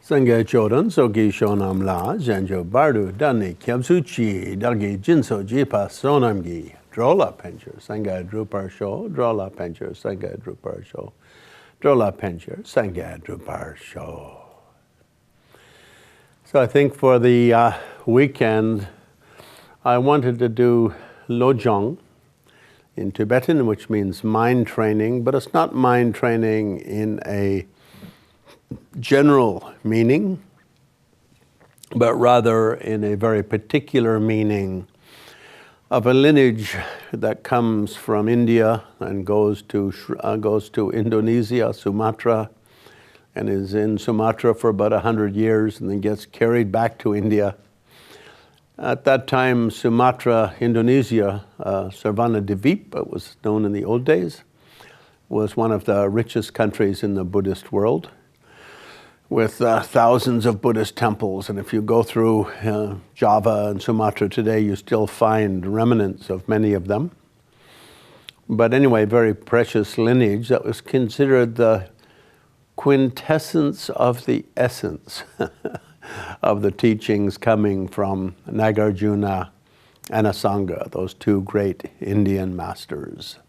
Sangye Chodan, Soki Shonam La, Janjo Bardu, Dani, Kyabsuchi, Dagi Jinso Jipa Sonamgi, Drola Pencher, Sangye Drupar Show, Drola Pencher, Sangye Drupar Show, Drola Pencher, Sangye Drupar Show. So I think for the weekend, I wanted to do Lojong in Tibetan, which means mind training, but it's not mind training in a general meaning, but rather in a very particular meaning of a lineage that comes from India and goes to Indonesia, Sumatra, and is in Sumatra for about 100 years and then gets carried back to India. At that time, Sumatra, Indonesia, Sarvana Dvip, it was known in the old days, was one of the richest countries in the Buddhist world, with thousands of Buddhist temples. And if you go through Java and Sumatra today, you still find remnants of many of them. But anyway, very precious lineage that was considered the quintessence of the essence of the teachings coming from Nagarjuna and Asanga, those two great Indian masters.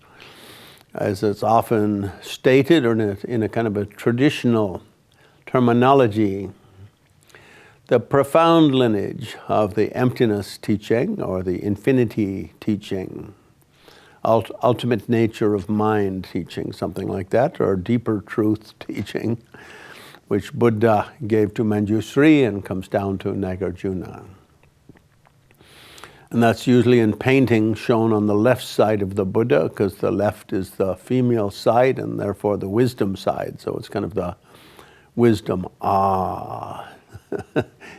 As it's often stated, or in a kind of a traditional terminology, the profound lineage of the emptiness teaching or the infinity teaching, ultimate nature of mind teaching, something like that, or deeper truth teaching, which Buddha gave to Manjusri and comes down to Nagarjuna. And that's usually in painting shown on the left side of the Buddha, because the left is the female side and therefore the wisdom side. So it's kind of the wisdom,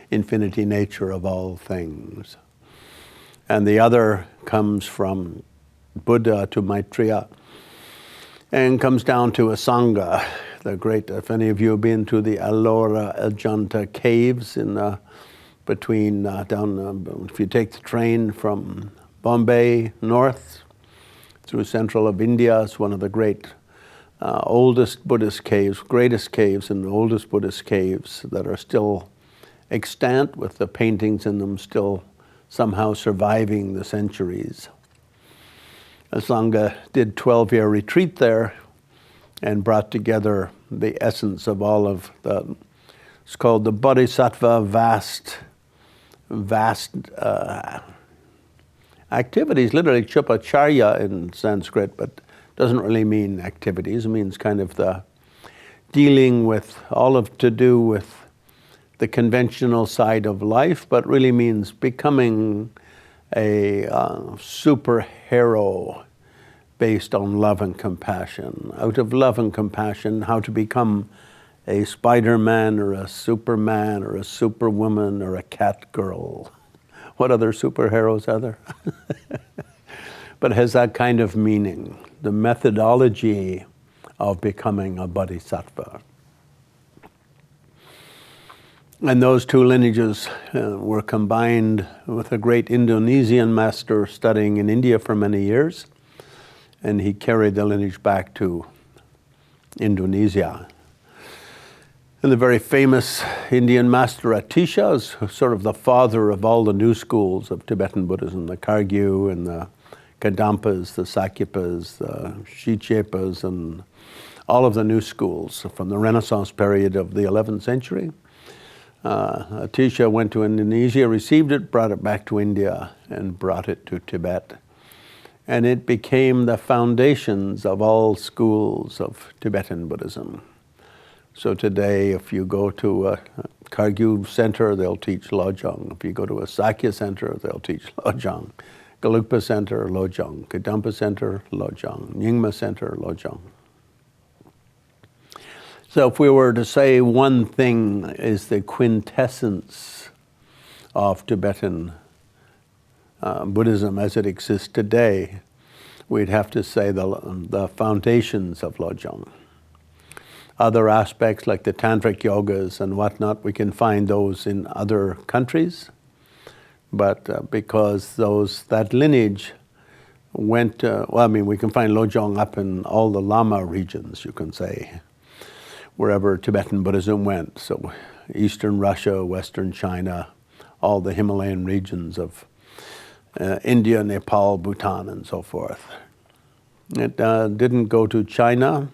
infinity nature of all things. And the other comes from Buddha to Maitreya and comes down to Asanga, the great, if any of you have been to the Ellora Ajanta caves in between, if you take the train from Bombay north through central of India, it's one of the great oldest Buddhist caves, greatest caves and oldest Buddhist caves that are still extant, with the paintings in them still somehow surviving the centuries. Asanga did 12-year retreat there and brought together the essence of all of it's called the Bodhisattva vast activities, literally chupacharya in Sanskrit, but doesn't really mean activities. It means kind of the dealing with to do with the conventional side of life, but really means becoming a superhero based on love and compassion. Out of love and compassion, how to become a Spider-Man or a Superman or a Superwoman or a cat girl. What other superheroes are there? But it has that kind of meaning, the methodology of becoming a bodhisattva. And those two lineages were combined with a great Indonesian master studying in India for many years, and he carried the lineage back to Indonesia. And the very famous Indian master Atisha is sort of the father of all the new schools of Tibetan Buddhism, the Kagyu and the Kadampas, the Sakyapas, the Shichepas, and all of the new schools from the Renaissance period of the 11th century. Atisha went to Indonesia, received it, brought it back to India, and brought it to Tibet. And it became the foundations of all schools of Tibetan Buddhism. So today, if you go to a Kagyu center, they'll teach Lojong. If you go to a Sakya center, they'll teach Lojong. Gelugpa Center, Lojong. Kadampa Center, Lojong. Nyingma Center, Lojong. So if we were to say one thing is the quintessence of Tibetan Buddhism as it exists today, we'd have to say the foundations of Lojong. Other aspects like the Tantric yogas and whatnot, we can find those in other countries. But because that lineage went, we can find Lojong up in all the Lama regions, you can say. wherever Tibetan Buddhism went. So Eastern Russia, Western China, all the Himalayan regions of India, Nepal, Bhutan, and so forth. It didn't go to China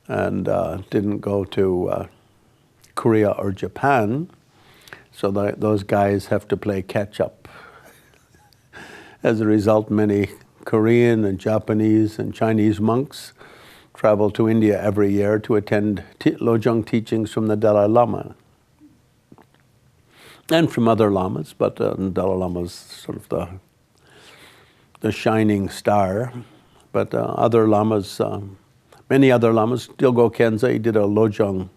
and didn't go to Korea or Japan, so those guys have to play catch up. As a result, many Korean and Japanese and Chinese monks travel to India every year to attend Lojong teachings from the Dalai Lama. And from other lamas, but Dalai Lama is sort of the shining star. But other lamas, many other lamas, Dilgo Khyentse did a Lojong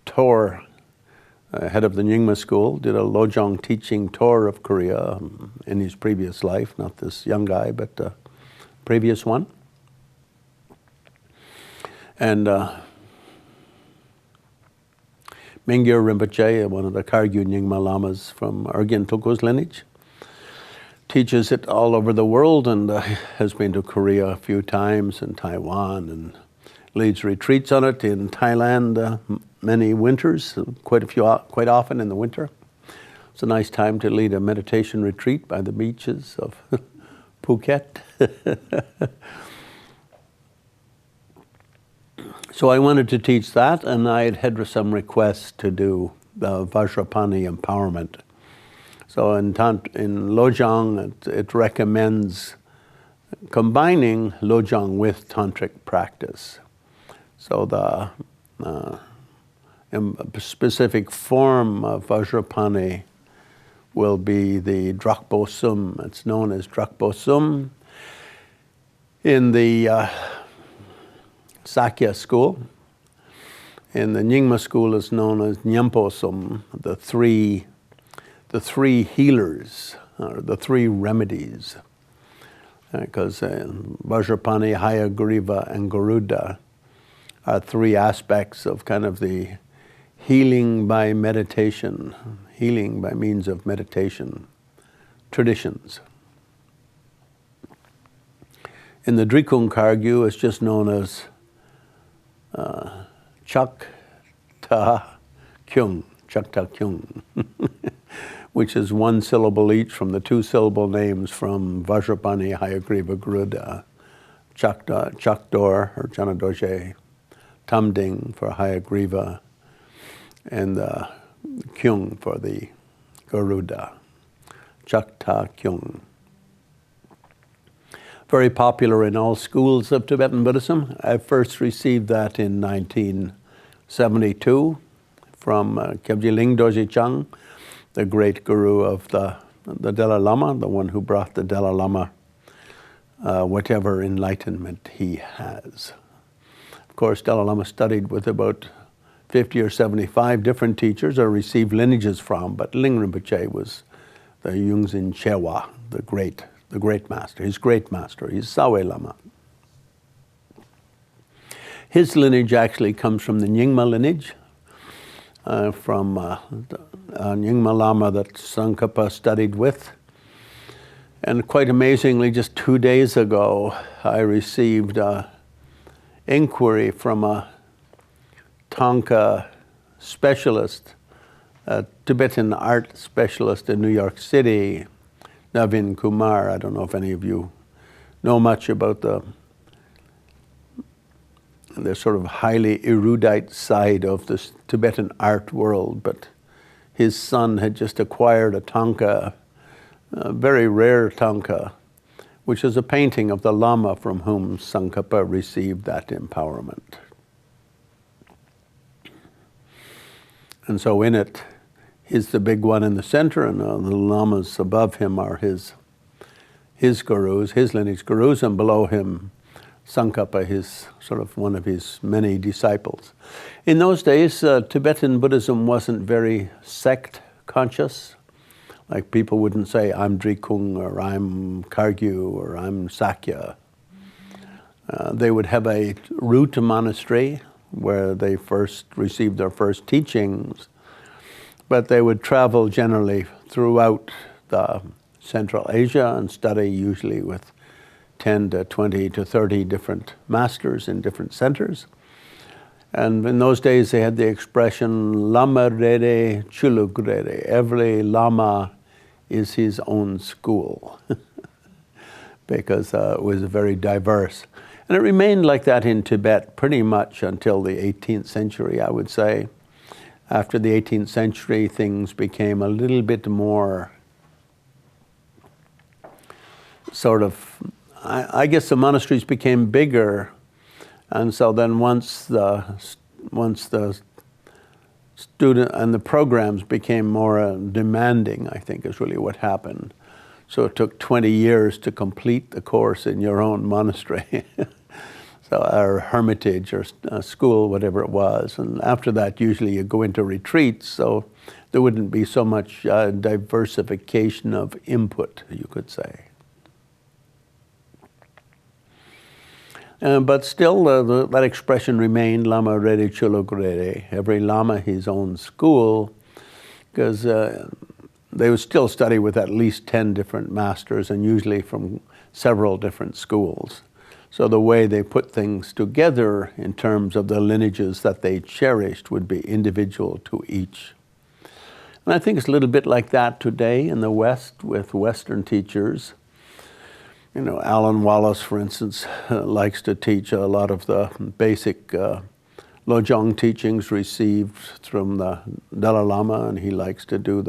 tour, head of the Nyingma school, did a Lojong teaching tour of Korea in his previous life, not this young guy, but the previous one. And Mingyur Rinpoche, one of the Khargyu Nyingma lamas from Urgyen Tulku's lineage, teaches it all over the world and has been to Korea a few times and Taiwan and leads retreats on it in Thailand many winters, quite often in the winter. It's a nice time to lead a meditation retreat by the beaches of Phuket. So I wanted to teach that, and I had some requests to do the Vajrapani empowerment. So in Lojong, it recommends combining Lojong with Tantric practice. So the specific form of Vajrapani will be the Drak Sum. It's known as Drak Sum. In the Sakya school, in the Nyingma school, is known as Nyampo Sum, the three healers, or the three remedies. Because Vajrapani, Hayagriva, and Garuda are three aspects of kind of the healing by meditation, healing by means of meditation traditions. In the Drikung Khargyu, it's just known as Chak Ta Kyung, which is one syllable each from the two syllable names from Vajrapani, Hayagriva, Garuda. Chakdor or Janadoshe, Tamding for Hayagriva, and Kyung for the Garuda. Chakta Kyung. Very popular in all schools of Tibetan Buddhism. I first received that in 1972 from Kyabje Ling Dorje Chang, the great guru of the Dalai Lama, the one who brought the Dalai Lama whatever enlightenment he has. Of course, Dalai Lama studied with about 50 or 75 different teachers or received lineages from, but Ling Rinpoche was the Yungzin Chewa, the great master, his great master. He's Sawe Lama. His lineage actually comes from the Nyingma lineage, from Nyingma Lama that Tsongkhapa studied with. And quite amazingly, just 2 days ago, I received an inquiry from a Thangka specialist, a Tibetan art specialist in New York City, Navin Kumar. I don't know if any of you know much about the sort of highly erudite side of this Tibetan art world, but his son had just acquired a Thangka, a very rare Thangka, which is a painting of the Lama from whom Tsongkhapa received that empowerment. And so in it, he's the big one in the center, and the lamas above him are his gurus, his lineage gurus, and below him, Tsongkhapa, his sort of one of his many disciples. In those days, Tibetan Buddhism wasn't very sect conscious. Like people wouldn't say, I'm Drikung, or I'm Khargyu, or I'm Sakya. They would have a root monastery where they first received their first teachings, but they would travel generally throughout Central Asia and study usually with 10 to 20 to 30 different masters in different centers. And in those days they had the expression Lama Rere Chuluk Rere. Every Lama is his own school because it was very diverse. And it remained like that in Tibet pretty much until the 18th century, I would say. After the 18th century, things became a little bit more sort of, I guess the monasteries became bigger. And so then once the student and the programs became more demanding, I think is really what happened. So it took 20 years to complete the course in your own monastery. So our hermitage or school, whatever it was. And after that, usually you go into retreats, so there wouldn't be so much diversification of input, you could say. But still, that expression remained, Lama Rere Chuluk Rere, every Lama his own school, because they would still study with at least 10 different masters, and usually from several different schools. So the way they put things together in terms of the lineages that they cherished would be individual to each. And I think it's a little bit like that today in the West with Western teachers. You know, Alan Wallace, for instance, likes to teach a lot of the basic Lojong teachings received from the Dalai Lama, and he likes to do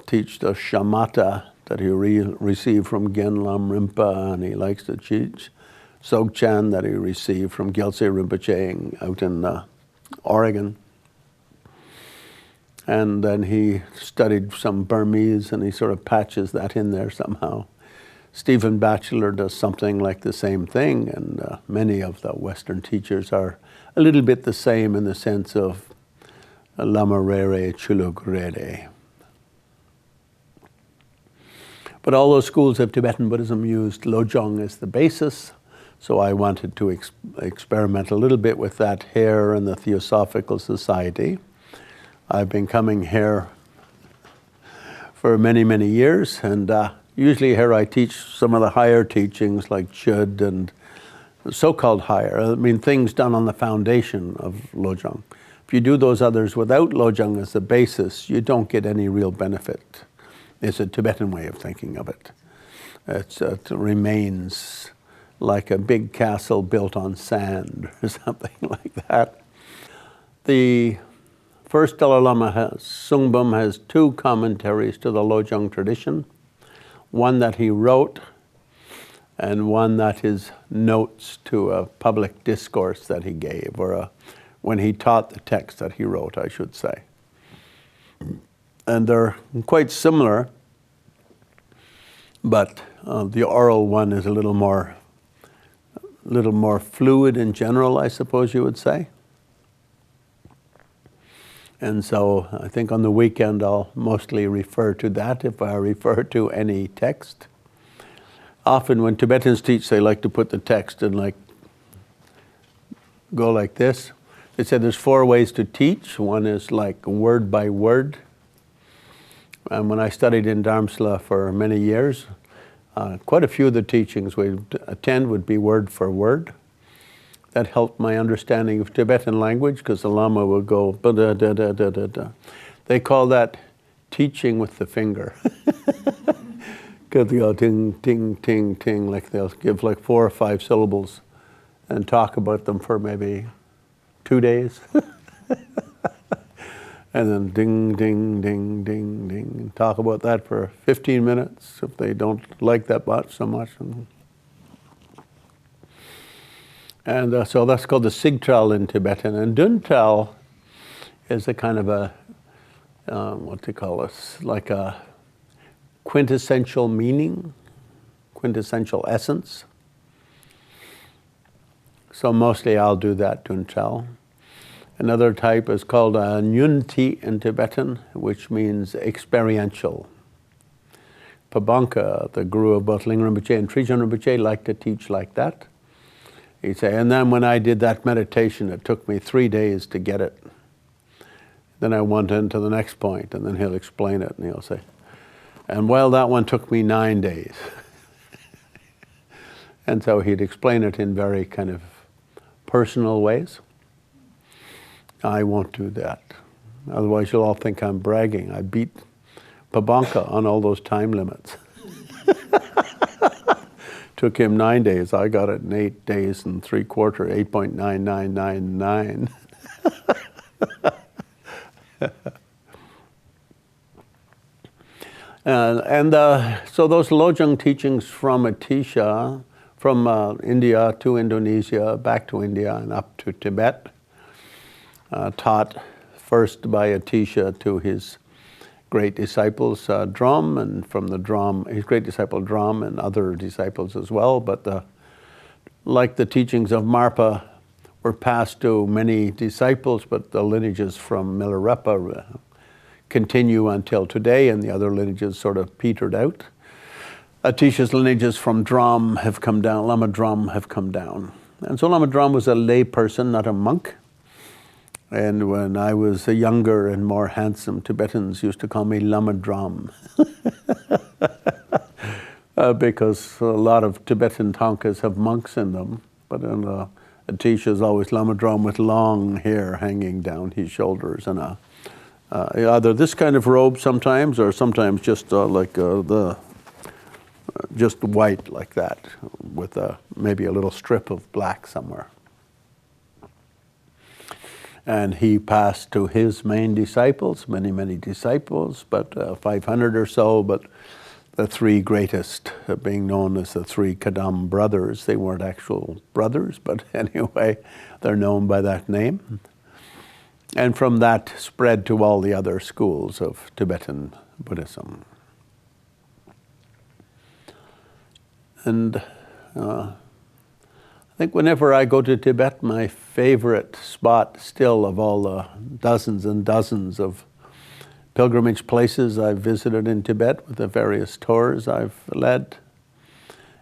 teach the shamatha that he received from Genlam Rinpa, and he likes to teach Sogchan that he received from Gyaltse Rinpoche out in Oregon. And then he studied some Burmese, and he sort of patches that in there somehow. Stephen Batchelor does something like the same thing, and many of the Western teachers are a little bit the same in the sense of Lama Rere Chuluk Rere. But all those schools of Tibetan Buddhism used Lojong as the basis, so I wanted to experiment a little bit with that here in the Theosophical Society. I've been coming here for many, many years, and usually here I teach some of the higher teachings like Chud and so-called higher. I mean, things done on the foundation of Lojong. If you do those others without Lojong as the basis, you don't get any real benefit. It's a Tibetan way of thinking of it. It remains like a big castle built on sand or something like that. The first Dalai Lama, Sungbum, has two commentaries to the Lojong tradition. One that he wrote, and one that is notes to a public discourse that he gave, or when he taught the text that he wrote, I should say. And they're quite similar, but the oral one is a little more fluid in general, I suppose you would say. And so I think on the weekend I'll mostly refer to that if I refer to any text. Often when Tibetans teach, they like to put the text in go like this. They say there's 4 ways to teach. One is like word by word. And when I studied in Dharamsala for many years, quite a few of the teachings we'd attend would be word for word. That helped my understanding of Tibetan language, because the Lama would go ba-da-da-da-da-da-da. They call that teaching with the finger. Because they go ting, ting, ting, ting, like they'll give like 4 or 5 syllables and talk about them for maybe 2 days. And then ding, ding, ding, ding, ding, and talk about that for 15 minutes if they don't like that much so much. And so that's called the Sigtrel in Tibetan. And Duntrel is a kind of a, what do you call this, like a quintessential meaning, quintessential essence. So mostly I'll do that Duntrel. Another type is called a Nyunti in Tibetan, which means experiential. Pabanka, the guru of both Ling Rinpoche and Trijang Rinpoche, liked to teach like that. He'd say, and then when I did that meditation, it took me 3 days to get it. Then I went into the next point, and then he'll explain it, and he'll say, and well, that one took me 9 days. And so he'd explain it in very kind of personal ways. I won't do that. Otherwise you'll all think I'm bragging. I beat Pabanka on all those time limits. Took him 9 days. I got it in 8 days and 3/4, 8.9999. So those Lojong teachings from Atisha, from India to Indonesia, back to India and up to Tibet, taught first by Atisha to his great disciples Drum, and from the Drum, his great disciple Drum and other disciples as well, but like the teachings of Marpa were passed to many disciples, but the lineages from Milarepa continue until today, and the other lineages sort of petered out. Atisha's lineages from Drum have come down, Lama Drum have come down. And so Lama Drum was a lay person, not a monk. And when I was a younger and more handsome, Tibetans used to call me Lama Drum. Because a lot of Tibetan thangkas have monks in them, but Atisha is always Lama Drum with long hair hanging down his shoulders, and either this kind of robe sometimes, or sometimes just just white like that, with maybe a little strip of black somewhere. And he passed to his main disciples, many, many disciples, but 500 or so, but the three greatest being known as the three Kadam brothers. They weren't actual brothers, but anyway, they're known by that name. And from that spread to all the other schools of Tibetan Buddhism. And I think whenever I go to Tibet, my favorite spot still of all the dozens and dozens of pilgrimage places I've visited in Tibet with the various tours I've led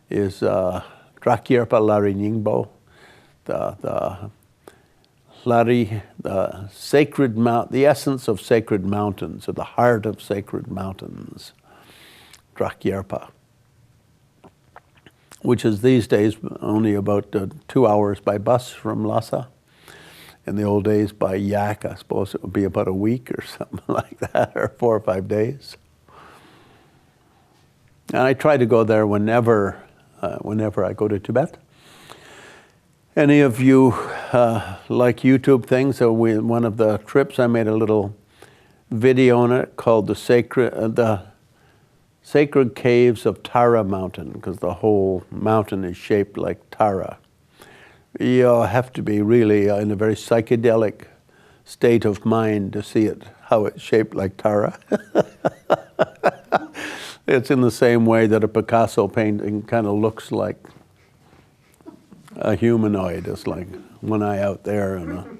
is Drak Yerpa Lari Ningbo, the Lari, the sacred mount, the essence of sacred mountains, or the heart of sacred mountains, Drak Yerpa, which is these days only about 2 hours by bus from Lhasa. In the old days by yak, I suppose it would be about a week or something like that, or 4 or 5 days. And I try to go there whenever I go to Tibet. Any of you like YouTube things? So one of the trips I made a little video on it called the Sacred Caves of Tara Mountain, because the whole mountain is shaped like Tara. You have to be really in a very psychedelic state of mind to see it, how it's shaped like Tara. It's in the same way that a Picasso painting kind of looks like a humanoid. It's like one eye out there and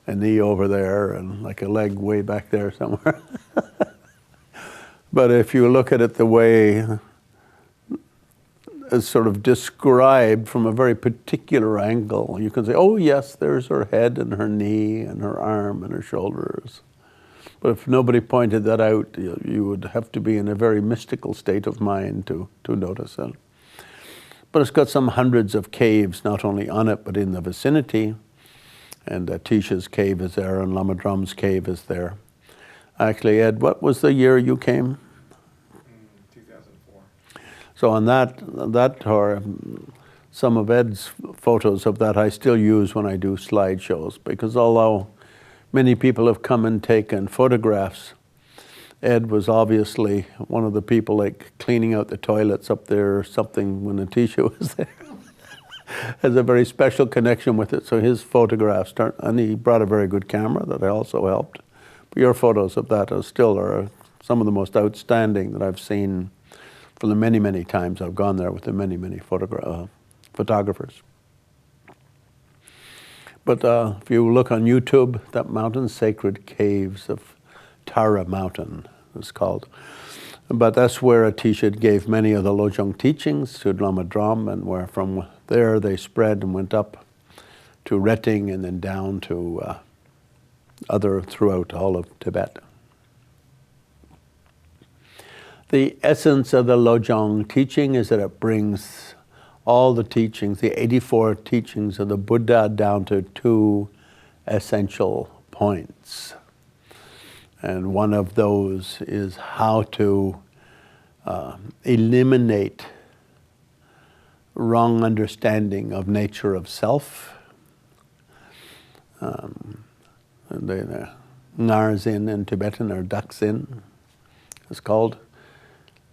a knee over there and like a leg way back there somewhere. But if you look at it the way it's sort of described from a very particular angle, you can say, oh yes, there's her head and her knee and her arm and her shoulders. But if nobody pointed that out, you would have to be in a very mystical state of mind to notice it. But it's got some hundreds of caves, not only on it, but in the vicinity. And Atisha's cave is there, and Lama Drum's cave is there. Actually, Ed, what was the year you came? 2004. So on that tour, some of Ed's photos of that I still use when I do slideshows, because although many people have come and taken photographs, Ed was obviously one of the people like cleaning out the toilets up there or something when Atisha was there. Has a very special connection with it, so his photographs, and he brought a very good camera that also helped. But your photos of that are some of the most outstanding that I've seen for the many, many times I've gone there with the many, many photographers. But if you look on YouTube, that mountain, Sacred Caves of Tara Mountain, it's called. But that's where Atisha gave many of the Lojong teachings to Lama Drum, and where from there they spread and went up to Retting and then down to throughout all of Tibet. The essence of the Lojong teaching is that it brings all the teachings, the 84 teachings of the Buddha, down to 2 essential points. And one of those is how to eliminate wrong understanding of nature of self. The Ngarzin in Tibetan, or Daksin, it's called.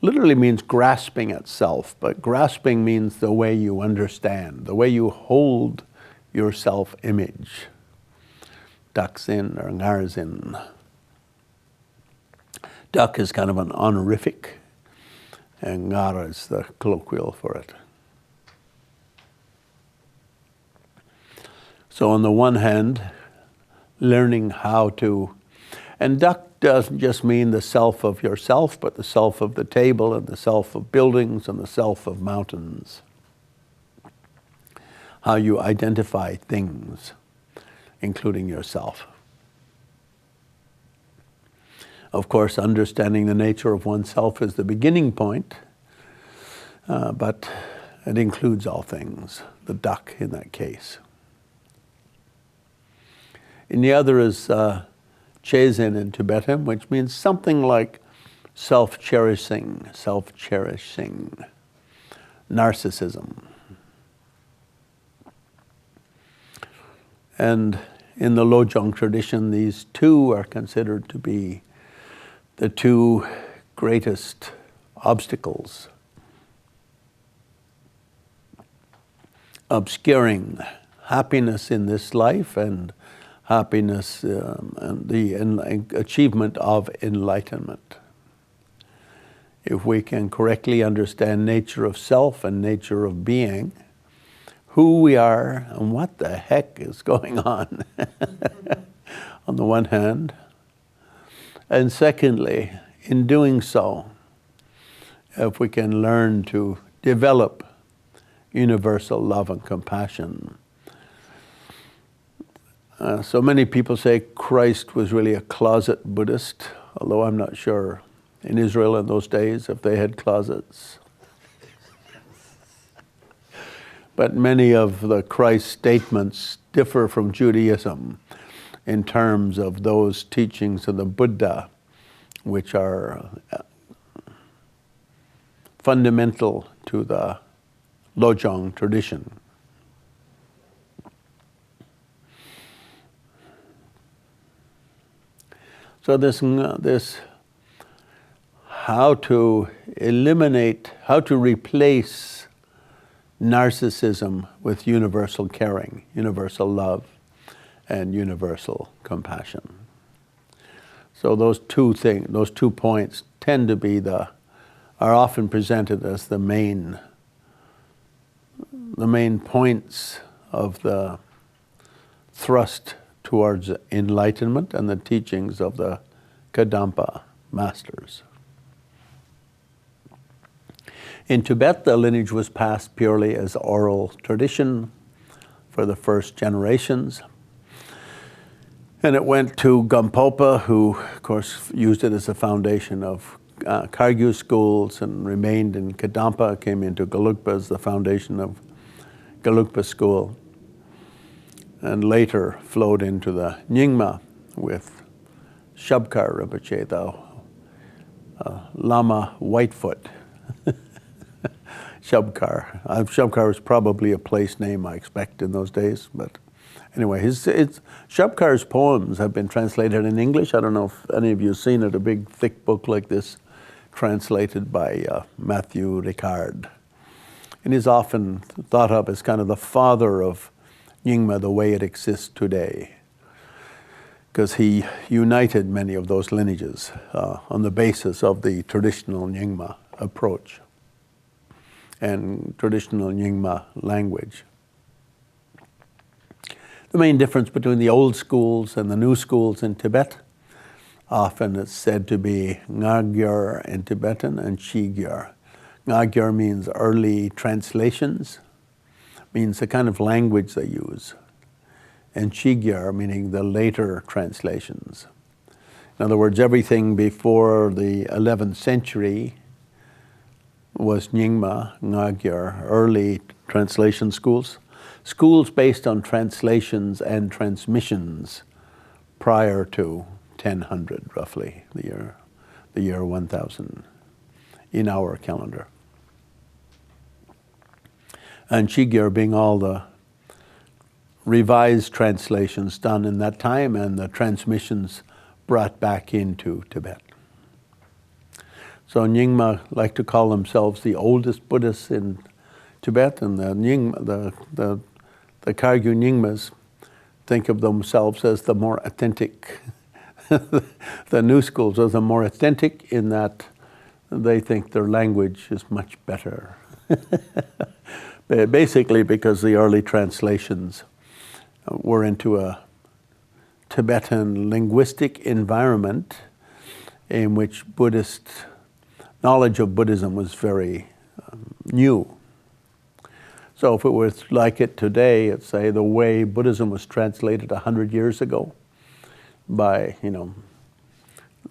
Literally means grasping at self, but grasping means the way you understand, the way you hold your self-image. Daksin or Ngarzin. Dak is kind of an honorific, and Ngar is the colloquial for it. So on the one hand, learning how to, and Dak doesn't just mean the self of yourself, but the self of the table and the self of buildings and the self of mountains. How you identify things, including yourself. Of course, understanding the nature of oneself is the beginning point, but it includes all things, the Dak in that case. And the other is Chezen in Tibetan, which means something like self-cherishing, narcissism. And in the Lojong tradition, these two are considered to be the two greatest obstacles, obscuring happiness in this life and happiness and the achievement of enlightenment. If we can correctly understand nature of self and nature of being, who we are and what the heck is going on the one hand, and secondly, in doing so, if we can learn to develop universal love and compassion. So many people say Christ was really a closet Buddhist, although I'm not sure in Israel in those days if they had closets. But many of the Christ statements differ from Judaism in terms of those teachings of the Buddha, which are fundamental to the Lojong tradition. So this how to eliminate, how to replace narcissism with universal caring, universal love, and universal compassion. So those two points tend to be are often presented as the main points of the thrust towards enlightenment and the teachings of the Kadampa masters. In Tibet, the lineage was passed purely as oral tradition for the first generations. And it went to Gampopa, who, of course, used it as a foundation of Kagyu schools and remained in Kadampa, came into Gelugpa as the foundation of Gelugpa school, and later flowed into the Nyingma with Shabkar Rinpoche, the Lama Whitefoot. Shabkar. Shabkar was probably a place name, I expect, in those days. But anyway, Shabkar's poems have been translated in English. I don't know if any of you have seen it, a big, thick book like this, translated by Matthew Ricard. And he's often thought of as kind of the father of Nyingma the way it exists today, because he united many of those lineages on the basis of the traditional Nyingma approach and traditional Nyingma language. The main difference between the old schools and the new schools in Tibet, often it's said to be Ngagyur in Tibetan and Shigyur. Ngagyur means early translations, means the kind of language they use, and Shigyur meaning the later translations. In other words, everything before the 11th century was Nyingma, Ngagyur, early translation schools. Schools based on translations and transmissions prior to 1000, roughly, the year 1000 in our calendar. And Shigir being all the revised translations done in that time and the transmissions brought back into Tibet. So Nyingma like to call themselves the oldest Buddhists in Tibet, and the Kagyu Nyingmas think of themselves as the more authentic. The new schools are the more authentic in that they think their language is much better. Basically because the early translations were into a Tibetan linguistic environment in which Buddhist knowledge of Buddhism was very new. So if it was like it today, it's say the way Buddhism was translated 100 years ago by,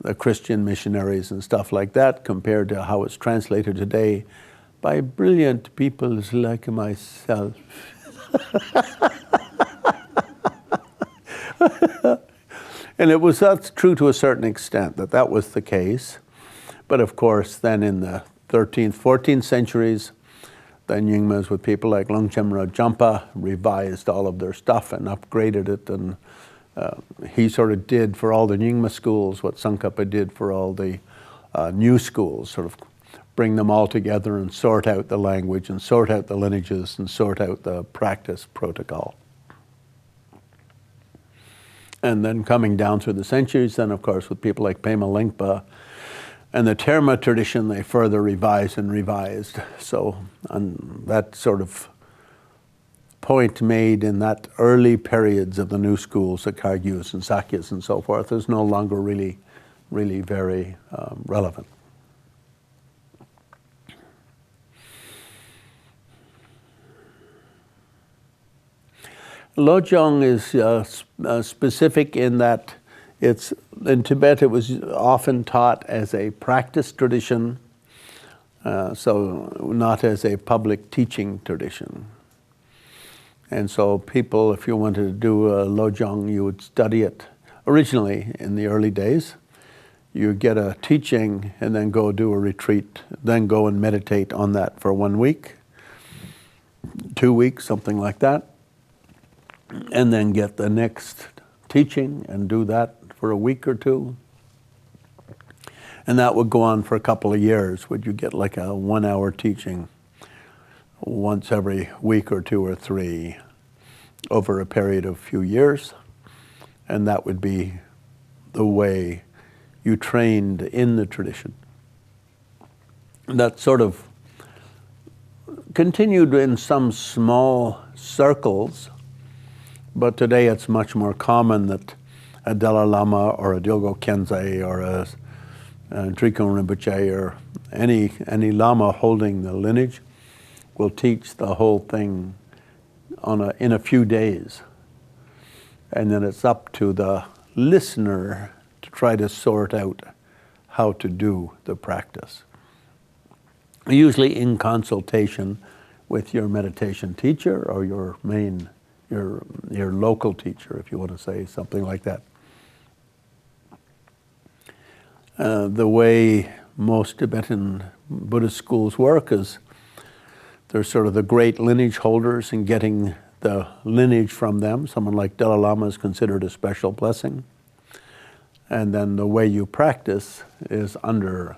the Christian missionaries and stuff like that, compared to how it's translated today by brilliant people like myself. And that's true to a certain extent, that was the case. But of course, then in the 13th, 14th centuries, the Nyingmas with people like Longchen Jampa revised all of their stuff and upgraded it, and he sort of did for all the Nyingma schools what Tsongkhapa did for all the new schools, sort of bring them all together and sort out the language and sort out the lineages and sort out the practice protocol. And then coming down through the centuries, then of course with people like Pema Lingpa and the Terma tradition, they further revised and revised. So on that sort of point made in that early periods of the new schools, the Kagyus and Sakyas and so forth, is no longer really very relevant. Lojong is specific in that in Tibet it was often taught as a practice tradition, so not as a public teaching tradition. And so people, if you wanted to do a Lojong, you would study it. Originally, in the early days, you would get a teaching and then go do a retreat, then go and meditate on that for 1 week, 2 weeks, something like that. And then get the next teaching and do that for a week or two. And that would go on for a couple of years. Would you get like a 1 hour teaching once every week or 2 or 3 over a period of a few years? And that would be the way you trained in the tradition. And that sort of continued in some small circles. But today it's much more common that a Dalai Lama or a Dilgo Khyentse or a Drikung Rinpoche or any Lama holding the lineage will teach the whole thing in a few days. And then it's up to the listener to try to sort out how to do the practice. Usually in consultation with your meditation teacher or your local teacher, if you want to say something like that. The way most Tibetan Buddhist schools work is they're sort of the great lineage holders, and getting the lineage from them. Someone like Dalai Lama is considered a special blessing. And then the way you practice is under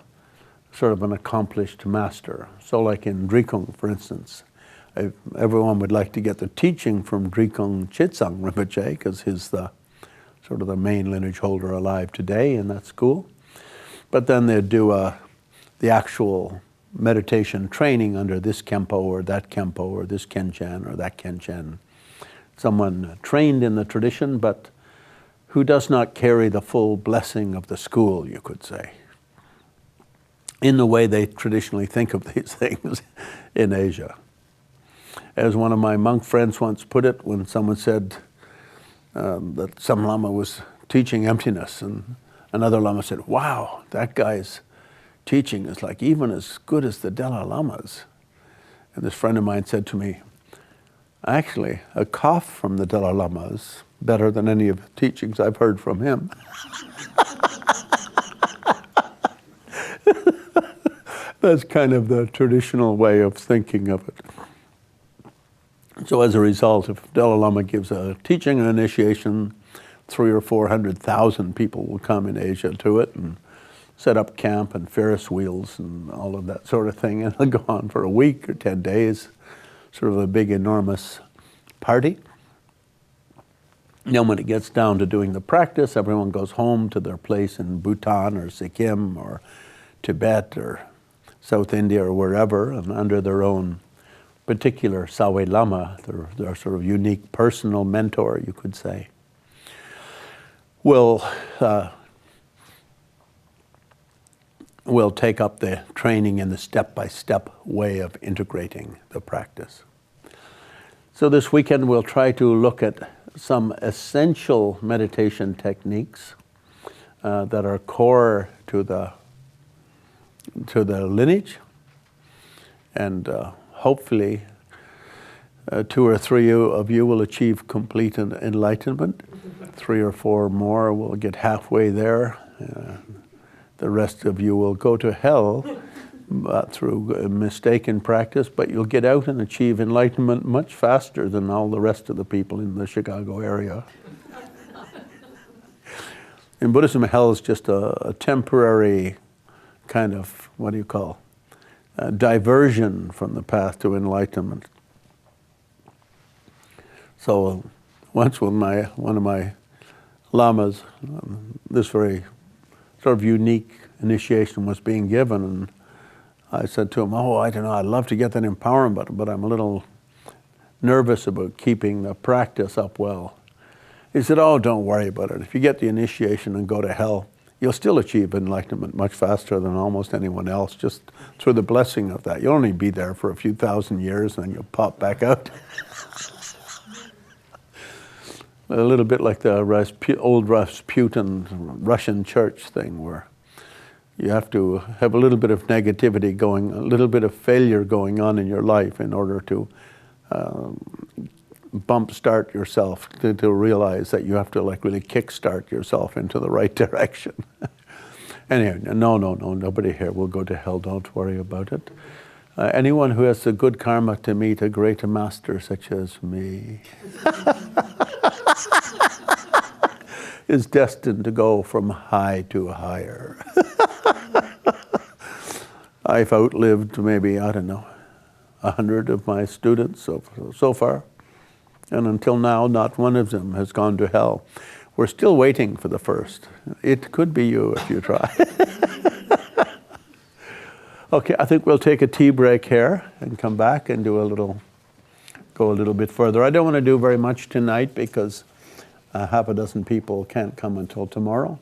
sort of an accomplished master. So like in Drikung, for instance, everyone would like to get the teaching from Drikung Chitsang Rinpoche, because he's the sort of the main lineage holder alive today in that school. But then they'd do the actual meditation training under this Kempo or that Kempo or this Khenchen or that Khenchen. Someone trained in the tradition, but who does not carry the full blessing of the school, you could say, in the way they traditionally think of these things in Asia. As one of my monk friends once put it, when someone said that some Lama was teaching emptiness, and another Lama said, "Wow, that guy's teaching is like even as good as the Dalai Lama's." And this friend of mine said to me, "Actually, a cough from the Dalai Lama is better than any of the teachings I've heard from him. That's kind of the traditional way of thinking of it. So as a result, if Dalai Lama gives a teaching, an initiation, 300,000 or 400,000 people will come in Asia to it and set up camp and Ferris wheels and all of that sort of thing. And it'll go on for a week or 10 days, sort of a big, enormous party. Then when it gets down to doing the practice, everyone goes home to their place in Bhutan or Sikkim or Tibet or South India or wherever, and under their own particular Sawe Lama, their sort of unique personal mentor, you could say, will take up the training in the step-by-step way of integrating the practice. So this weekend we'll try to look at some essential meditation techniques that are core to the lineage, and hopefully 2 or 3 of you will achieve complete enlightenment. 3 or 4 more will get halfway there. The rest of you will go to hell through mistaken practice, but you'll get out and achieve enlightenment much faster than all the rest of the people in the Chicago area. In Buddhism, hell is just a temporary kind of, what do you call, diversion from the path to enlightenment. So once when one of my lamas, this very sort of unique initiation was being given, and I said to him, "Oh, I don't know, I'd love to get that empowerment, but I'm a little nervous about keeping the practice up well." He said, "Oh, don't worry about it. If you get the initiation and go to hell, you'll still achieve enlightenment much faster than almost anyone else, just through the blessing of that. You'll only be there for a few thousand years, and then you'll pop back out." A little bit like the old Rasputin Russian church thing, where you have to have a little bit of negativity going, a little bit of failure going on in your life in order to bump start yourself, to realize that you have to like really kick start yourself into the right direction. Anyway, no, nobody here will go to hell, don't worry about it. Anyone who has the good karma to meet a great master such as me is destined to go from high to higher. I've outlived maybe, I don't know, 100 of my students so far. And until now, not one of them has gone to hell. We're still waiting for the first. It could be you if you try. Okay, I think we'll take a tea break here and come back and go a little bit further. I don't want to do very much tonight because half a dozen people can't come until tomorrow.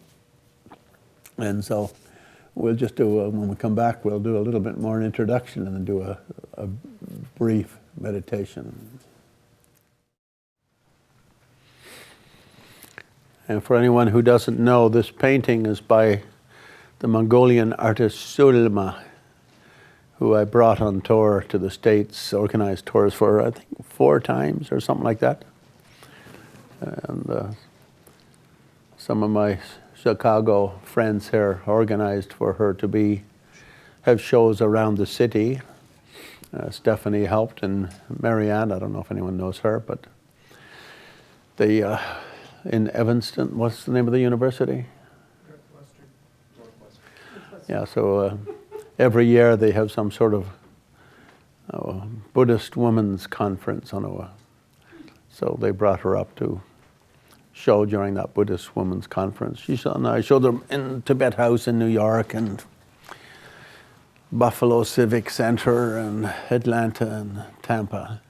And so we'll just do, when we come back, we'll do a little bit more introduction and then do a brief meditation. And for anyone who doesn't know, this painting is by the Mongolian artist Sulma, who I brought on tour to the States, organized tours for, I think, 4 times or something like that. And some of my Chicago friends here organized for her to have shows around the city. Stephanie helped, and Marianne, I don't know if anyone knows her, but in Evanston, what's the name of the university? Northwestern. Yeah, so every year they have some sort of Buddhist women's conference so they brought her up to show during that Buddhist women's conference. I showed them in Tibet House in New York and Buffalo Civic Center and Atlanta and Tampa.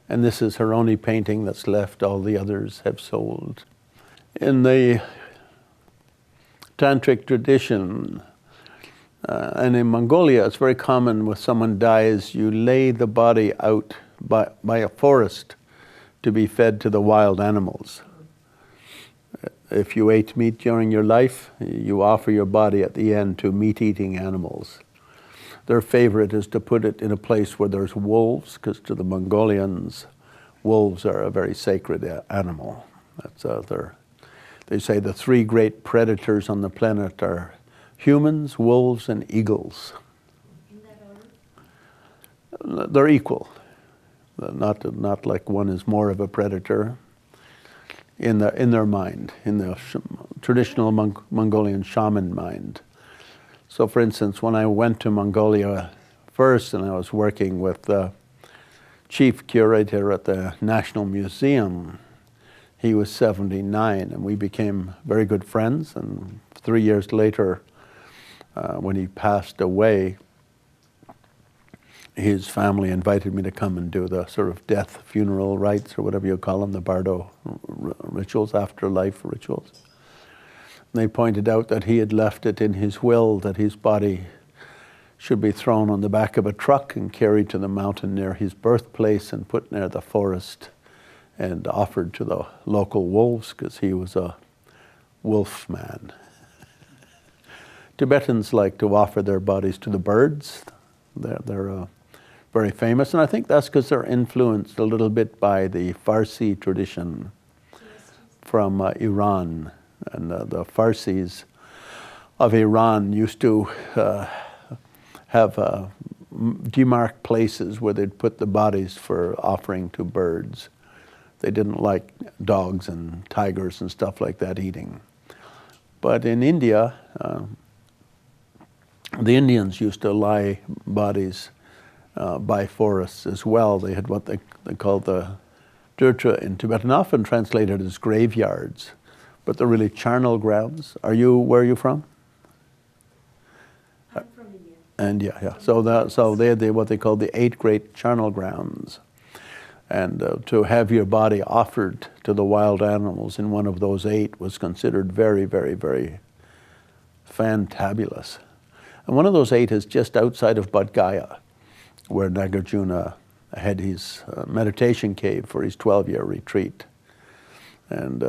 And this is her only painting that's left. All the others have sold. In the Tantric tradition, and in Mongolia, it's very common when someone dies, you lay the body out by a forest to be fed to the wild animals. If you ate meat during your life, you offer your body at the end to meat-eating animals. Their favorite is to put it in a place where there's wolves, because to the Mongolians, wolves are a very sacred animal. That's they say the three great predators on the planet are humans, wolves, and eagles. In that order? They're equal. Not like one is more of a predator in their mind, in the traditional Mongolian shaman mind. So for instance, when I went to Mongolia first and I was working with the chief curator at the National Museum, he was 79 and we became very good friends, and 3 years later, when he passed away, his family invited me to come and do the sort of death funeral rites, or whatever you call them, the bardo rituals, afterlife rituals. And they pointed out that he had left it in his will that his body should be thrown on the back of a truck and carried to the mountain near his birthplace and put near the forest and offered to the local wolves, because he was a wolf man. Tibetans like to offer their bodies to the birds. They're very famous, and I think that's because they're influenced a little bit by the Farsi tradition from Iran. And the Farsis of Iran used to have demarked places where they'd put the bodies for offering to birds. They didn't like dogs and tigers and stuff like that eating. But in India, the Indians used to lie bodies by forests as well. They had what they called the durtra in Tibetan, often translated as graveyards, but they're really charnel grounds. Where are you from? I'm from India. And yeah. So they had what they called the 8 great charnel grounds. And to have your body offered to the wild animals in one of those 8 was considered very, very, very fantabulous. And one of those 8 is just outside of Bodh Gaya, where Nagarjuna had his meditation cave for his 12-year retreat. And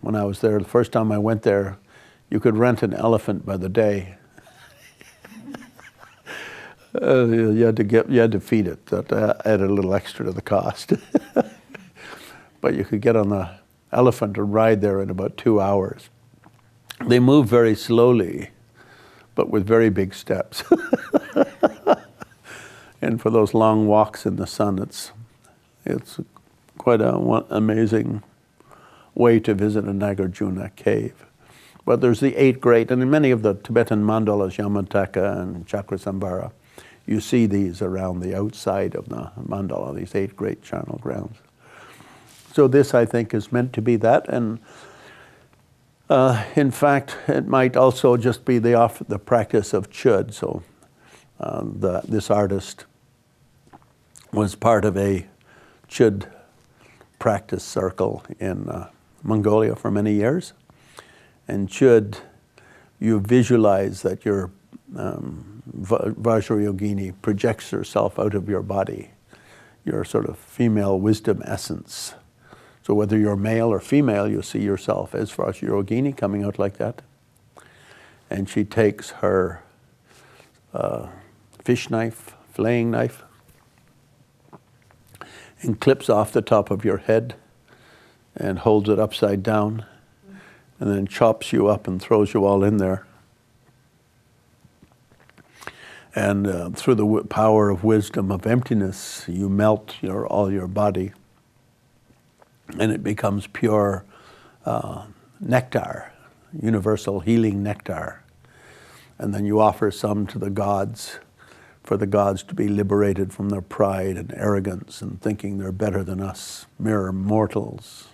when I was there, the first time I went there, you could rent an elephant by the day. You had to feed it. That added a little extra to the cost. But you could get on the elephant and ride there in about 2 hours. They move very slowly, but with very big steps. And for those long walks in the sun, it's quite an amazing way to visit a Nagarjuna cave. But there's the 8 great, and in many of the Tibetan mandalas, Yamataka and Chakrasambhara, you see these around the outside of the mandala, these 8 great charnel grounds. So this, I think, is meant to be that, and in fact, it might also just be the practice of chud. So this artist was part of a chud practice circle in Mongolia for many years. And chud, you visualize that your Vajrayogini projects herself out of your body, your sort of female wisdom essence. So whether you're male or female, you see yourself as Vajrayogini coming out like that. And she takes her fish knife, flaying knife, and clips off the top of your head and holds it upside down, and then chops you up and throws you all in there. And through the power of wisdom of emptiness, you melt all your body, and it becomes pure nectar, universal healing nectar. And then you offer some to the gods, for the gods to be liberated from their pride and arrogance and thinking they're better than us, mere mortals.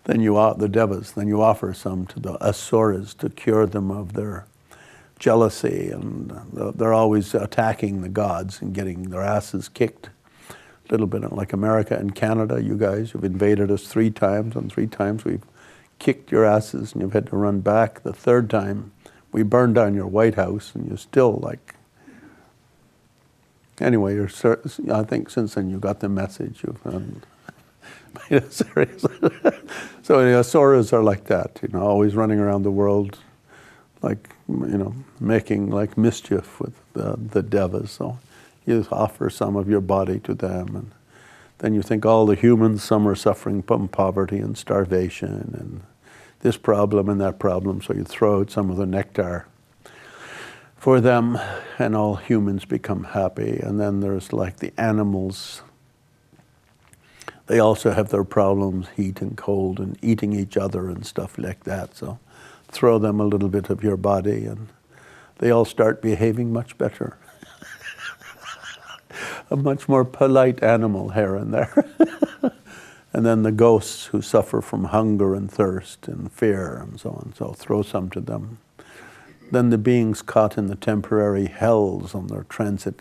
Then the devas, then you offer some to the asuras to cure them of their jealousy, and they're always attacking the gods and getting their asses kicked. A little bit like America and Canada. You guys have invaded us 3 times, and 3 times we've kicked your asses and you've had to run back. The 3rd time, we burned down your White House, and you're still like... Anyway, I think since then you got the message. You've made it serious. So the asuras are like that, always running around the world, like, making like mischief with the devas. So you offer some of your body to them, and then you think all the humans, some are suffering from poverty and starvation and this problem and that problem, so you throw out some of the nectar for them and all humans become happy. And then there's like the animals. They also have their problems, heat and cold and eating each other and stuff like that. So throw them a little bit of your body and they all start behaving much better. A much more polite animal here and there. And then the ghosts who suffer from hunger and thirst and fear and so on, so throw some to them. Then the beings caught in the temporary hells on their transit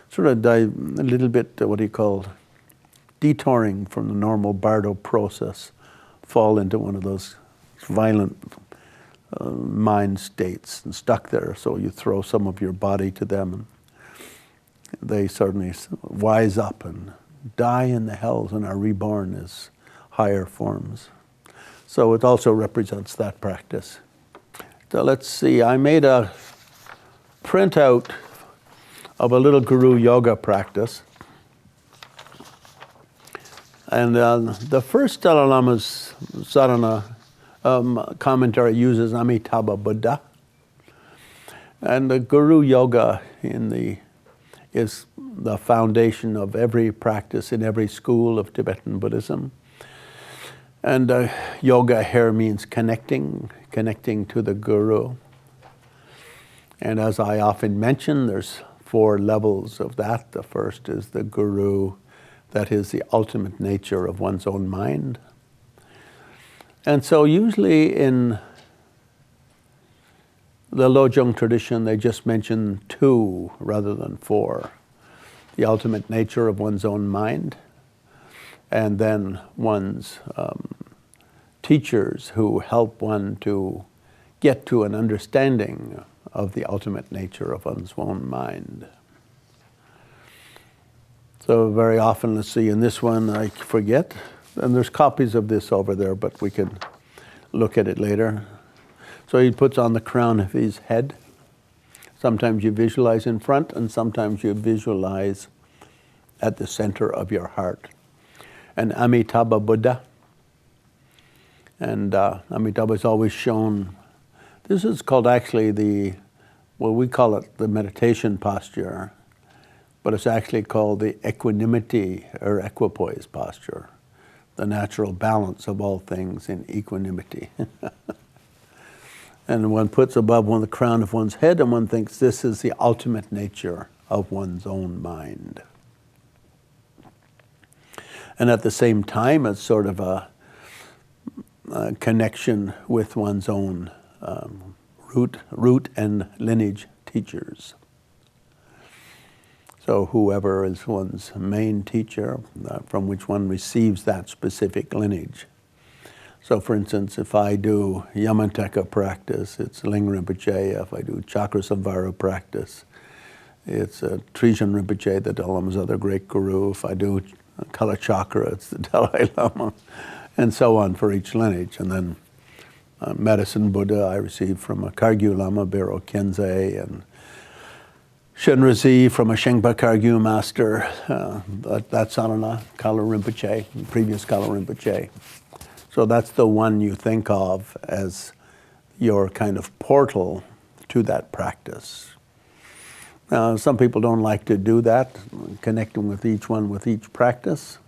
sort of die a little bit, what do you call, detouring from the normal bardo process, fall into one of those violent mind states and stuck there. So you throw some of your body to them and they suddenly wise up and die in the hells and are reborn as higher forms. So it also represents that practice. So let's see, I made a printout of a little guru yoga practice. And the first Dalai Lama's sadhana commentary uses Amitabha Buddha. And the guru yoga is the foundation of every practice in every school of Tibetan Buddhism. And yoga here means connecting to the guru. And as I often mention, there's 4 levels of that. The first is the guru, that is the ultimate nature of one's own mind. And so usually in the Lojong tradition, they just mention 2 rather than 4. The ultimate nature of one's own mind, and then one's teachers who help one to get to an understanding of the ultimate nature of one's own mind. So very often, let's see, in this one, I forget, and there's copies of this over there, but we can look at it later. So he puts on the crown of his head. Sometimes you visualize in front, and sometimes you visualize at the center of your heart. And Amitabha Buddha. And Amitabha is always shown. This is called actually we call it the meditation posture, but it's actually called the equanimity or equipoise posture, the natural balance of all things in equanimity. And one puts above one the crown of one's head, and one thinks this is the ultimate nature of one's own mind. And at the same time, it's sort of a connection with one's own root and lineage teachers. So whoever is one's main teacher, from which one receives that specific lineage. So for instance, if I do Yamantaka practice, it's Ling Rinpoche. If I do Chakrasamvara practice, it's Trijang Rinpoche, the Dalai Lama's other great guru. If I do Kala Chakra, it's the Dalai Lama, and so on for each lineage. And then Medicine Buddha I received from a Kagyu Lama, Bero Khyentse, and Shenrezi from a Shengpa Kagyu master. That's Sadhana, Kala Rinpoche, previous Kala Rinpoche. So that's the one you think of as your kind of portal to that practice. Some people don't like to do that, connecting with each one with each practice.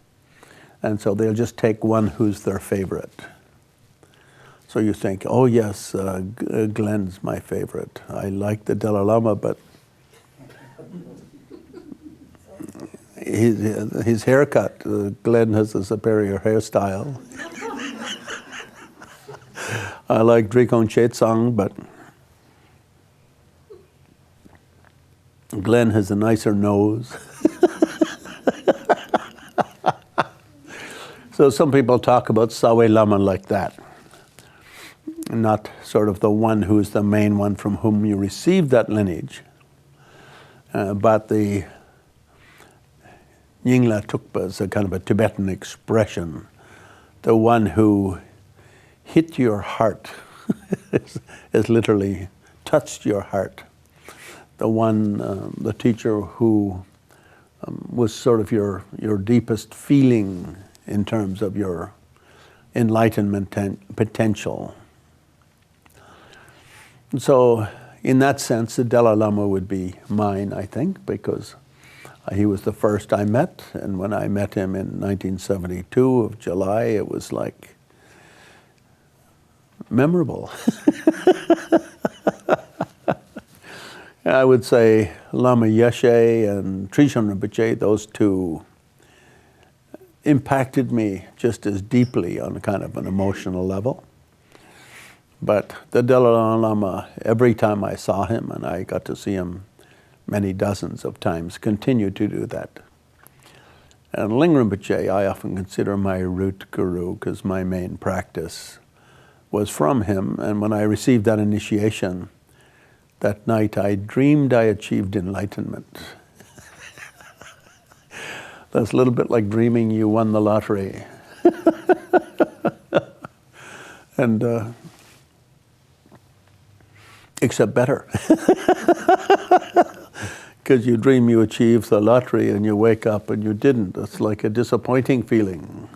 And so they'll just take one who's their favorite. So you think, oh yes, Glenn's my favorite. I like the Dalai Lama, but his haircut, Glenn has a superior hairstyle. I like Drikon Chetsang, but Glenn has a nicer nose. So some people talk about Sawe Lama like that. Not sort of the one who's the main one from whom you receive that lineage, but the Nyingla Tukpa is a kind of a Tibetan expression. The one who hit your heart, is literally touched your heart. The one, the teacher who was sort of your deepest feeling in terms of your enlightenment potential. And so in that sense, the Dalai Lama would be mine, I think, because he was the first I met, and when I met him in 1972 of July, it was like memorable. I would say Lama Yeshe and Trishan Rinpoche, those two impacted me just as deeply on kind of an emotional level. But the Dalai Lama, every time I saw him, and I got to see him many dozens of times, continued to do that. And Ling Rinpoche, I often consider my root guru because my main practice was from him. And when I received that initiation, that night I dreamed I achieved enlightenment. That's a little bit like dreaming you won the lottery. And except better. Because you dream you achieved the lottery and you wake up and you didn't. It's like a disappointing feeling.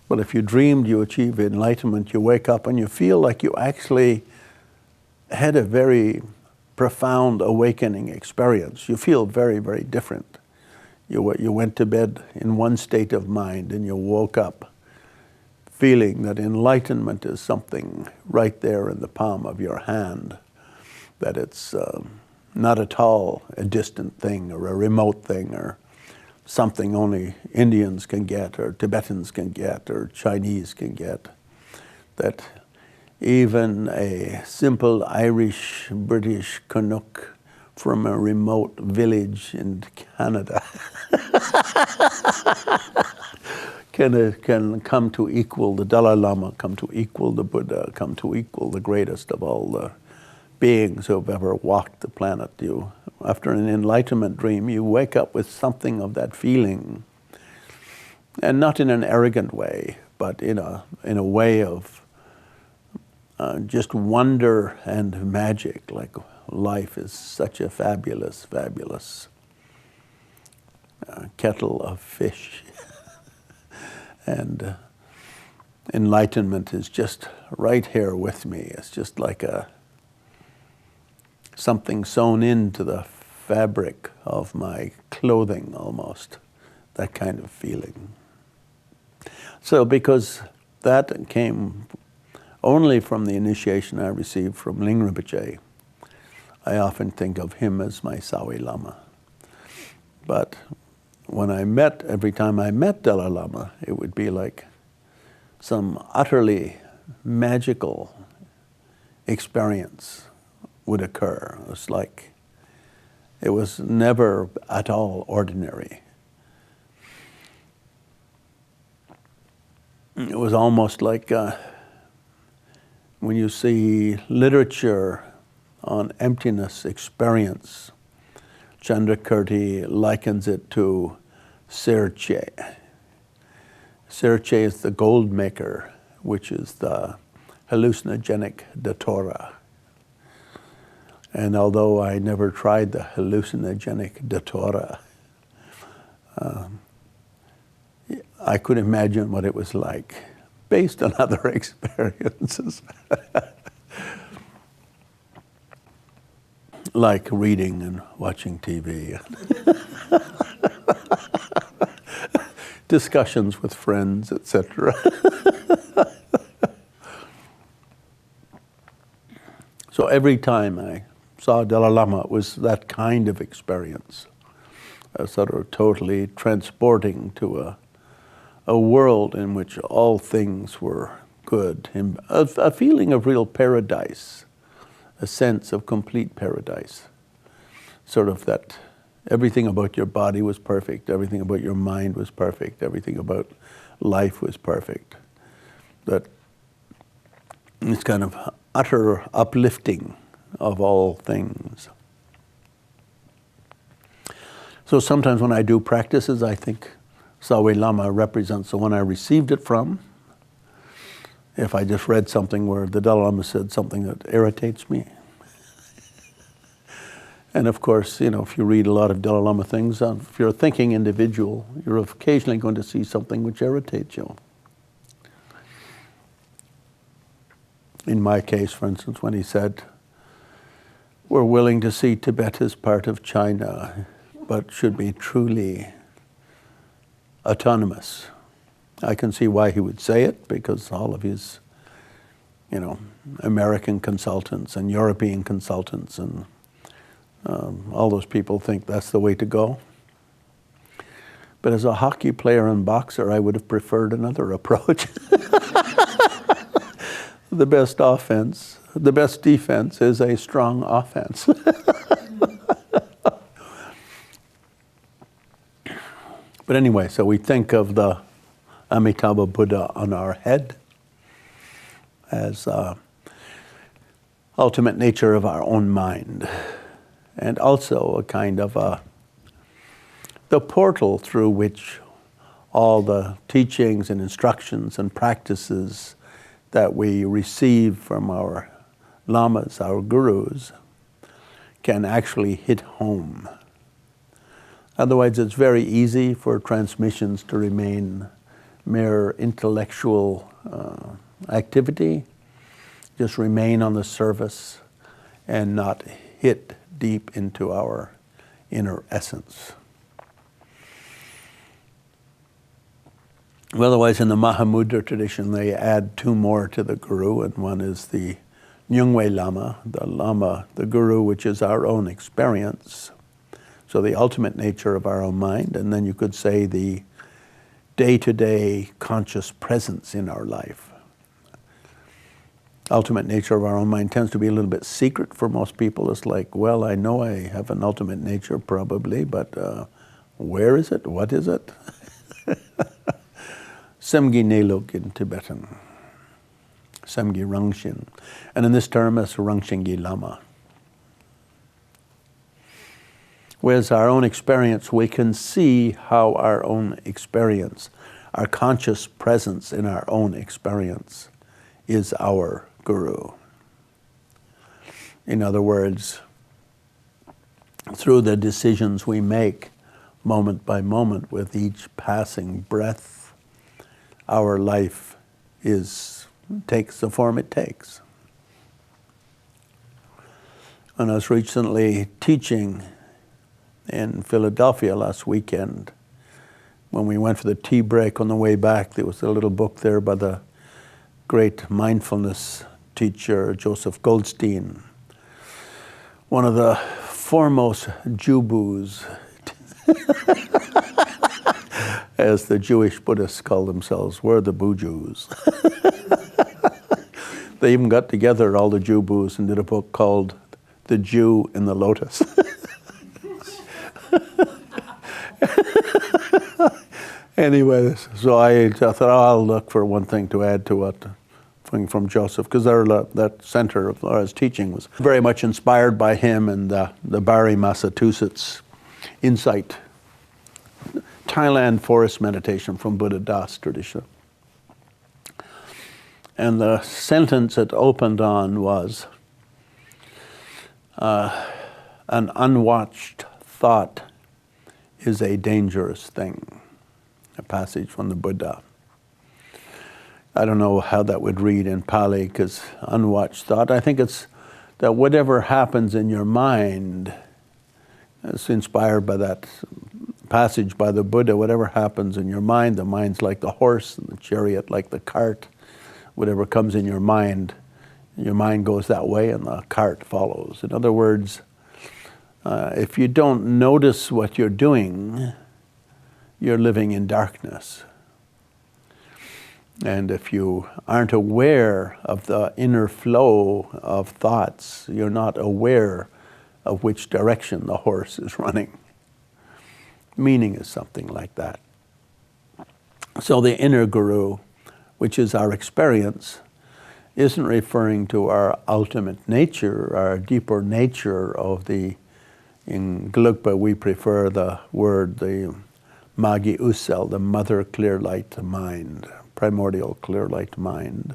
But if you dreamed you achieved enlightenment, you wake up and you feel like you actually had a very profound awakening experience. You feel very, very different. You went to bed in one state of mind and you woke up feeling that enlightenment is something right there in the palm of your hand, that it's not at all a distant thing or a remote thing or something only Indians can get or Tibetans can get or Chinese can get, that even a simple Irish, British Canuck from a remote village in Canada can come to equal the Dalai Lama, come to equal the Buddha, come to equal the greatest of all the beings who have ever walked the planet. After an enlightenment dream, you wake up with something of that feeling, and not in an arrogant way, but in a way of just wonder and magic, like life is such a fabulous, fabulous kettle of fish. And enlightenment is just right here with me. It's just like something sewn into the fabric of my clothing almost, that kind of feeling. So because that came only from the initiation I received from Ling Rinpoche, I often think of him as my Sawi Lama. But every time I met Dalai Lama, it would be like some utterly magical experience would occur. It was never at all ordinary. It was almost like when you see literature on emptiness experience, Chandrakirti likens it to Serche. Serche is the gold maker, which is the hallucinogenic datura. And although I never tried the hallucinogenic datura, I could imagine what it was like based on other experiences. Like reading and watching TV. Discussions with friends, etc. So every time I saw Dalai Lama, it was that kind of experience, sort of totally transporting to a world in which all things were good, a feeling of real paradise, a sense of complete paradise. Sort of that everything about your body was perfect, everything about your mind was perfect, everything about life was perfect. That it's kind of utter uplifting of all things. So sometimes when I do practices, I think Sawe Lama represents the one I received it from. If I just read something where the Dalai Lama said something that irritates me, And of course, you know, if you read a lot of Dalai Lama things, if you're a thinking individual, you're occasionally going to see something which irritates you. In my case, for instance, when he said, we're willing to see Tibet as part of China, but should be truly autonomous. I can see why he would say it, because all of his, you know, American consultants and European consultants and all those people think that's the way to go. But as a hockey player and boxer, I would have preferred another approach. The best defense is a strong offense. But anyway, so we think of the Amitabha Buddha on our head as ultimate nature of our own mind, and also a kind of the portal through which all the teachings and instructions and practices that we receive from our lamas, our gurus, can actually hit home. Otherwise, it's very easy for transmissions to remain mere intellectual activity, just remain on the surface and not hit deep into our inner essence. Otherwise, in the Mahamudra tradition, they add two more to the guru, and one is the Nyungwe Lama, the guru, which is our own experience. So the ultimate nature of our own mind, and then you could say the day-to-day conscious presence in our life. Ultimate nature of our own mind tends to be a little bit secret for most people. It's like, well, I know I have an ultimate nature probably, but where is it? What is it? Semgi Neluk in Tibetan. Semgi Rangshin. And in this term, it's Rangshingi Lama. Whereas our own experience, we can see how our own experience, our conscious presence in our own experience, is our guru. In other words, through the decisions we make moment by moment with each passing breath, our life takes the form it takes. And I was recently teaching in Philadelphia last weekend. When we went for the tea break on the way back, there was a little book there by the great mindfulness teacher, Joseph Goldstein, one of the foremost Jubus, as the Jewish Buddhists call themselves. We're the Bujus. They even got together, all the Jubus, and did a book called The Jew in the Lotus. Anyway, so I thought, I'll look for one thing to add to what thing from Joseph, because that center of his teaching was very much inspired by him and the Barre, Massachusetts insight, Thailand forest meditation from Buddha Das tradition. And the sentence it opened on was, an unwatched thought is a dangerous thing. A passage from the Buddha. I don't know how that would read in Pali, because unwatched thought, I think it's that whatever happens in your mind, it's inspired by that passage by the Buddha, whatever happens in your mind, the mind's like the horse and the chariot like the cart. Whatever comes in your mind goes that way and the cart follows. In other words, if you don't notice what you're doing, you're living in darkness. And if you aren't aware of the inner flow of thoughts, you're not aware of which direction the horse is running. Meaning is something like that. So the inner guru, which is our experience, isn't referring to our ultimate nature, our deeper nature of in Gelugpa we prefer the word, the Magi Usel, the mother clear light mind, primordial clear light mind.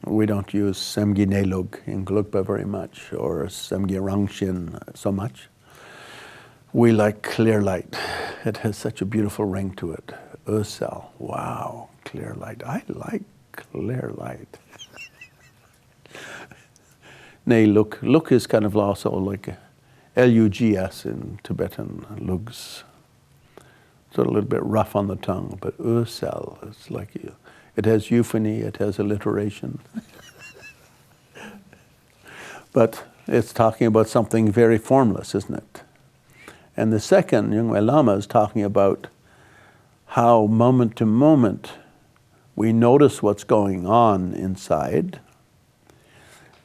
We don't use Semgi Nelug in Gelugpa very much, or Semgi Rangshin so much. We like clear light. It has such a beautiful ring to it. Usel, wow, clear light. I like clear light. Nay, luk is kind of also like Lugs in Tibetan, lugs. It's a little bit rough on the tongue, but usel, it's like, it has euphony, it has alliteration. But it's talking about something very formless, isn't it? And the second, Yungwe Lama, is talking about how moment to moment we notice what's going on inside.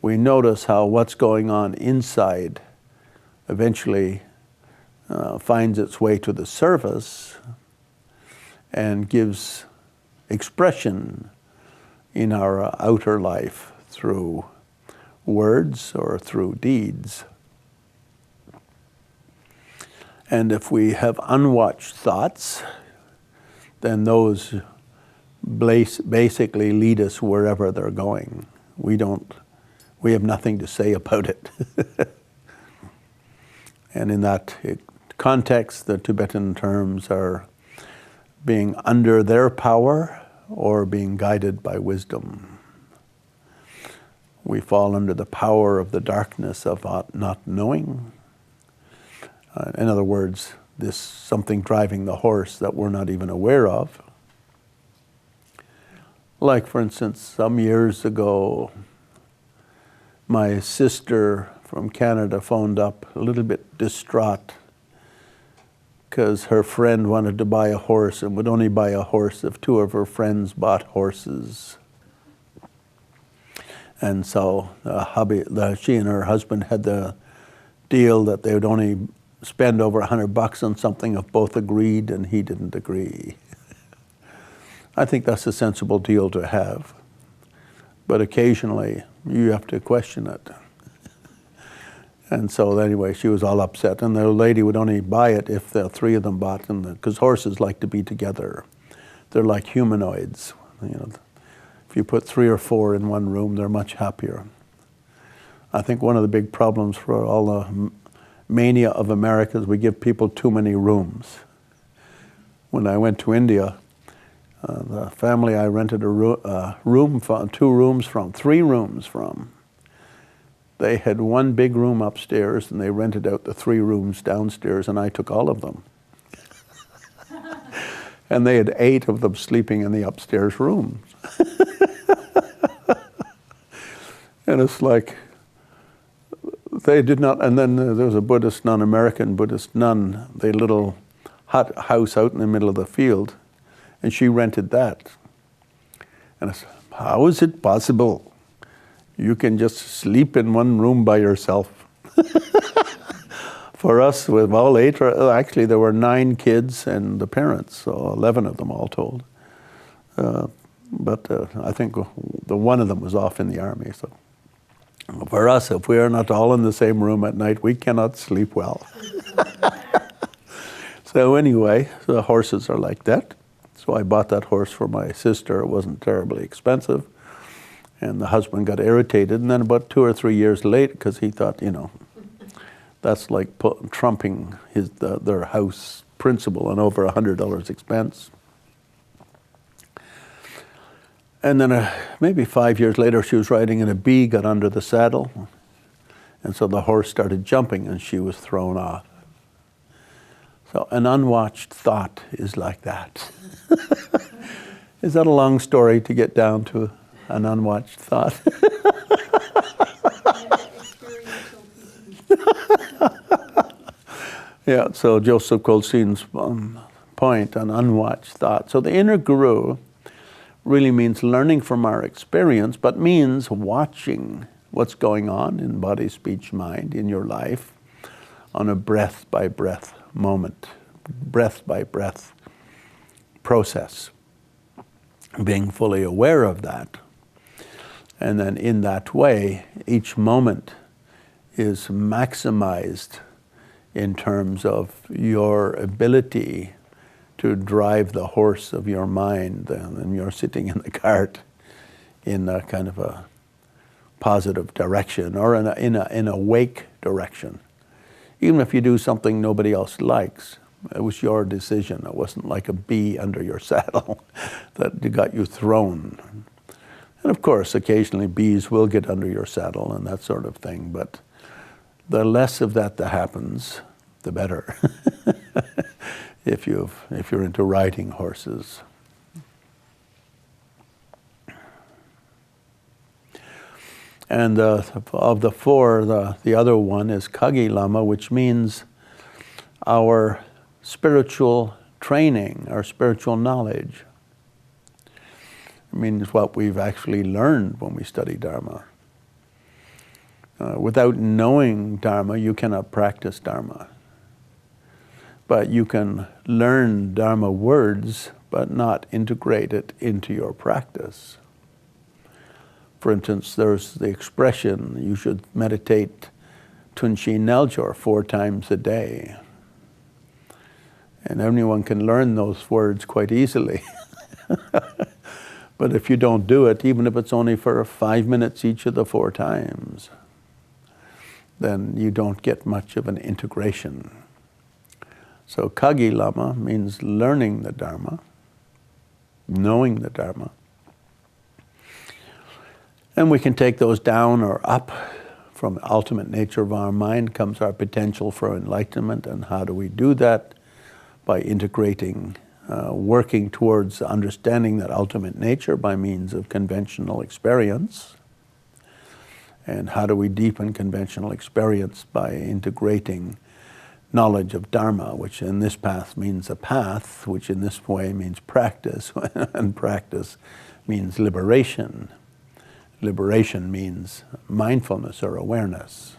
We notice how what's going on inside eventually finds its way to the surface and gives expression in our outer life through words or through deeds. And if we have unwatched thoughts, then those basically lead us wherever they're going. We have nothing to say about it. And in that context, the Tibetan terms are being under their power or being guided by wisdom. We fall under the power of the darkness of not knowing. In other words, this something driving the horse that we're not even aware of. Like, for instance, some years ago, my sister from Canada phoned up a little bit distraught because her friend wanted to buy a horse and would only buy a horse if two of her friends bought horses. And so she and her husband had the deal that they would only spend over $100 on something if both agreed, and he didn't agree. I think that's a sensible deal to have. But occasionally, you have to question it. And so anyway, she was all upset. And the lady would only buy it if the three of them bought it, because horses like to be together. They're like humanoids. You know, if you put 3 or 4 in one room, they're much happier. I think one of the big problems for all the mania of America is we give people too many rooms. When I went to India, the family I rented a room from, 3 rooms from, they had one big room upstairs and they rented out the 3 rooms downstairs, and I took all of them. And they had 8 of them sleeping in the upstairs rooms. And it's like, they did not, and then there was a Buddhist nun, American Buddhist nun, the little hut house out in the middle of the field, and she rented that. And I said, how is it possible? You can just sleep in one room by yourself. For us, with all 8, actually there were 9 kids and the parents, so 11 of them all told. But I think the one of them was off in the army, so. For us, if we are not all in the same room at night, we cannot sleep well. So anyway, the horses are like that. So I bought that horse for my sister. It wasn't terribly expensive. And the husband got irritated. And then about 2 or 3 years later, because he thought, you know, that's like trumping their house principal on over $100 expense. And then maybe 5 years later, she was riding and a bee got under the saddle. And so the horse started jumping and she was thrown off. So an unwatched thought is like that. Is that a long story to get down to an unwatched thought? Yeah, so Joseph Goldstein's point on unwatched thought. So the inner guru really means learning from our experience, but means watching what's going on in body, speech, mind in your life on a breath by breath moment, breath by breath process, being fully aware of that. And then in that way, each moment is maximized in terms of your ability to drive the horse of your mind, and you're sitting in the cart. in a kind of a positive direction or in a wake direction. Even if you do something nobody else likes, it was your decision. It wasn't like a bee under your saddle that got you thrown. And of course, occasionally bees will get under your saddle and that sort of thing, but the less of that happens, the better. if you're into riding horses. And of the four, the other one is Kagi Lama, which means our spiritual training, our spiritual knowledge. It means what we've actually learned when we study Dharma. Without knowing Dharma, you cannot practice Dharma. But you can learn Dharma words, but not integrate it into your practice. For instance, there's the expression, you should meditate Tunchi Neljor 4 times a day. And anyone can learn those words quite easily. But if you don't do it, even if it's only for 5 minutes each of the 4 times, then you don't get much of an integration. So Kagi Lama means learning the Dharma, knowing the Dharma. And we can take those down or up. From the ultimate nature of our mind comes our potential for enlightenment. And how do we do that? By integrating, working towards understanding that ultimate nature by means of conventional experience. And how do we deepen conventional experience? By integrating knowledge of Dharma, which in this path means a path, which in this way means practice, and practice means liberation. Liberation means mindfulness or awareness.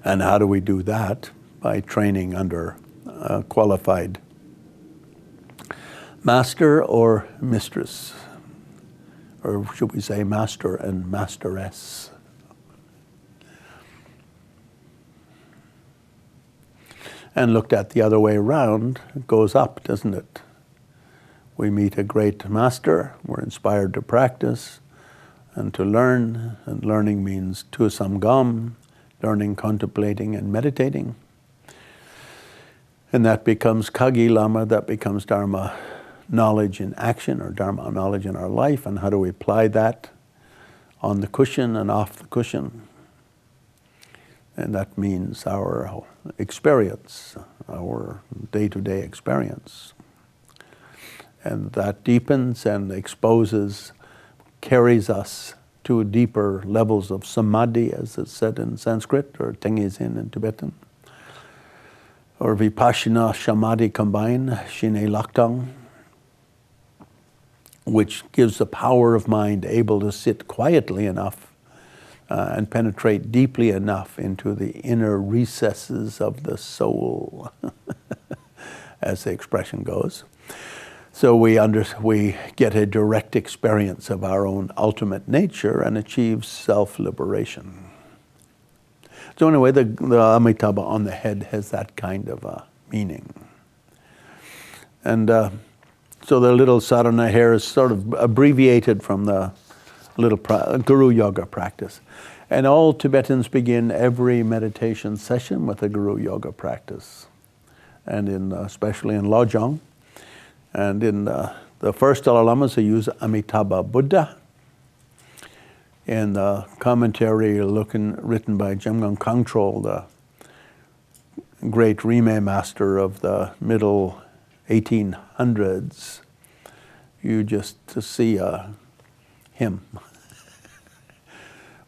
And how do we do that? By training under a qualified master or mistress. Or should we say master and masteress. And looked at the other way around, it goes up, doesn't it? We meet a great master, we're inspired to practice and to learn, and learning means tu samgam, learning, contemplating, and meditating. And that becomes Kagi Lama, that becomes Dharma knowledge in action, or Dharma knowledge in our life. And how do we apply that on the cushion and off the cushion? And that means our experience, our day-to-day experience. And that deepens and exposes, carries us to deeper levels of samadhi, as it's said in Sanskrit, or Tengizin in Tibetan. Or vipassana samadhi combined, shine laktang, which gives the power of mind able to sit quietly enough and penetrate deeply enough into the inner recesses of the soul, as the expression goes. So we get a direct experience of our own ultimate nature and achieve self-liberation. So anyway, the Amitabha on the head has that kind of a meaning. And so the little sadhana here is sort of abbreviated from the little Guru Yoga practice. And all Tibetans begin every meditation session with a Guru Yoga practice. And especially in Lojong. And in the first Dalai Lamas, they use Amitabha Buddha. In the commentary written by Jemgang Kangtrol, the great Rime master of the middle 1800s, you just see him,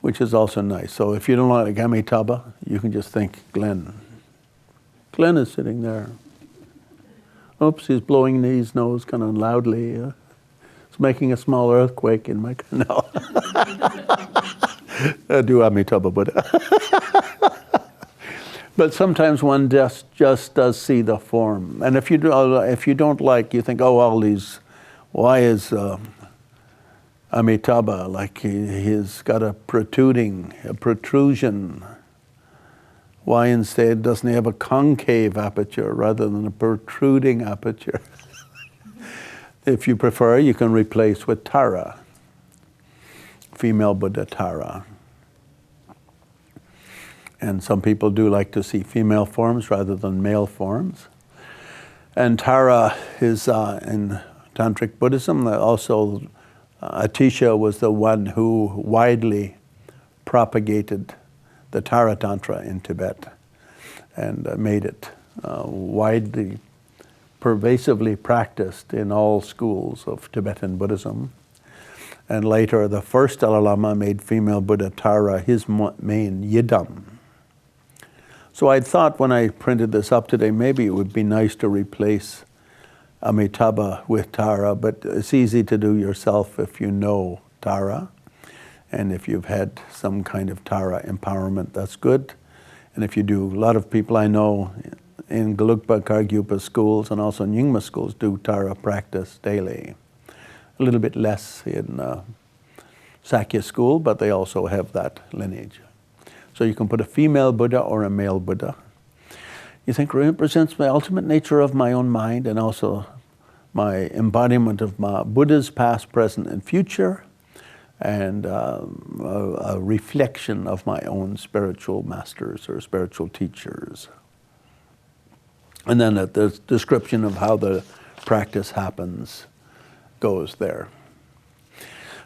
which is also nice. So if you don't like Amitabha, you can just think Glenn. Glenn is sitting there. Oops, he's blowing his nose kind of loudly. It's making a small earthquake in my... No. Do Amitabha Buddha. But sometimes one just does see the form. And if you don't like, you think, oh, all these... Why is Amitabha like he's got a protrusion? Why instead doesn't he have a concave aperture rather than a protruding aperture? if you prefer, you can replace with Tara, female Buddha Tara. And some people do like to see female forms rather than male forms. And Tara is in Tantric Buddhism. Also, Atisha was the one who widely propagated the Tara Tantra in Tibet and made it widely, pervasively practiced in all schools of Tibetan Buddhism. And later, the first Dalai Lama made female Buddha Tara his main yidam. So I thought when I printed this up today, maybe it would be nice to replace Amitabha with Tara, but it's easy to do yourself if you know Tara. And if you've had some kind of Tara empowerment, that's good. And if you do, a lot of people I know in Gelugpa Kargyupa schools and also in Nyingma schools do Tara practice daily. A little bit less in Sakya school, but they also have that lineage. So you can put a female Buddha or a male Buddha. You think represents my ultimate nature of my own mind and also my embodiment of my Buddha's past, present, and future, and a reflection of my own spiritual masters or spiritual teachers. And then the description of how the practice happens goes there.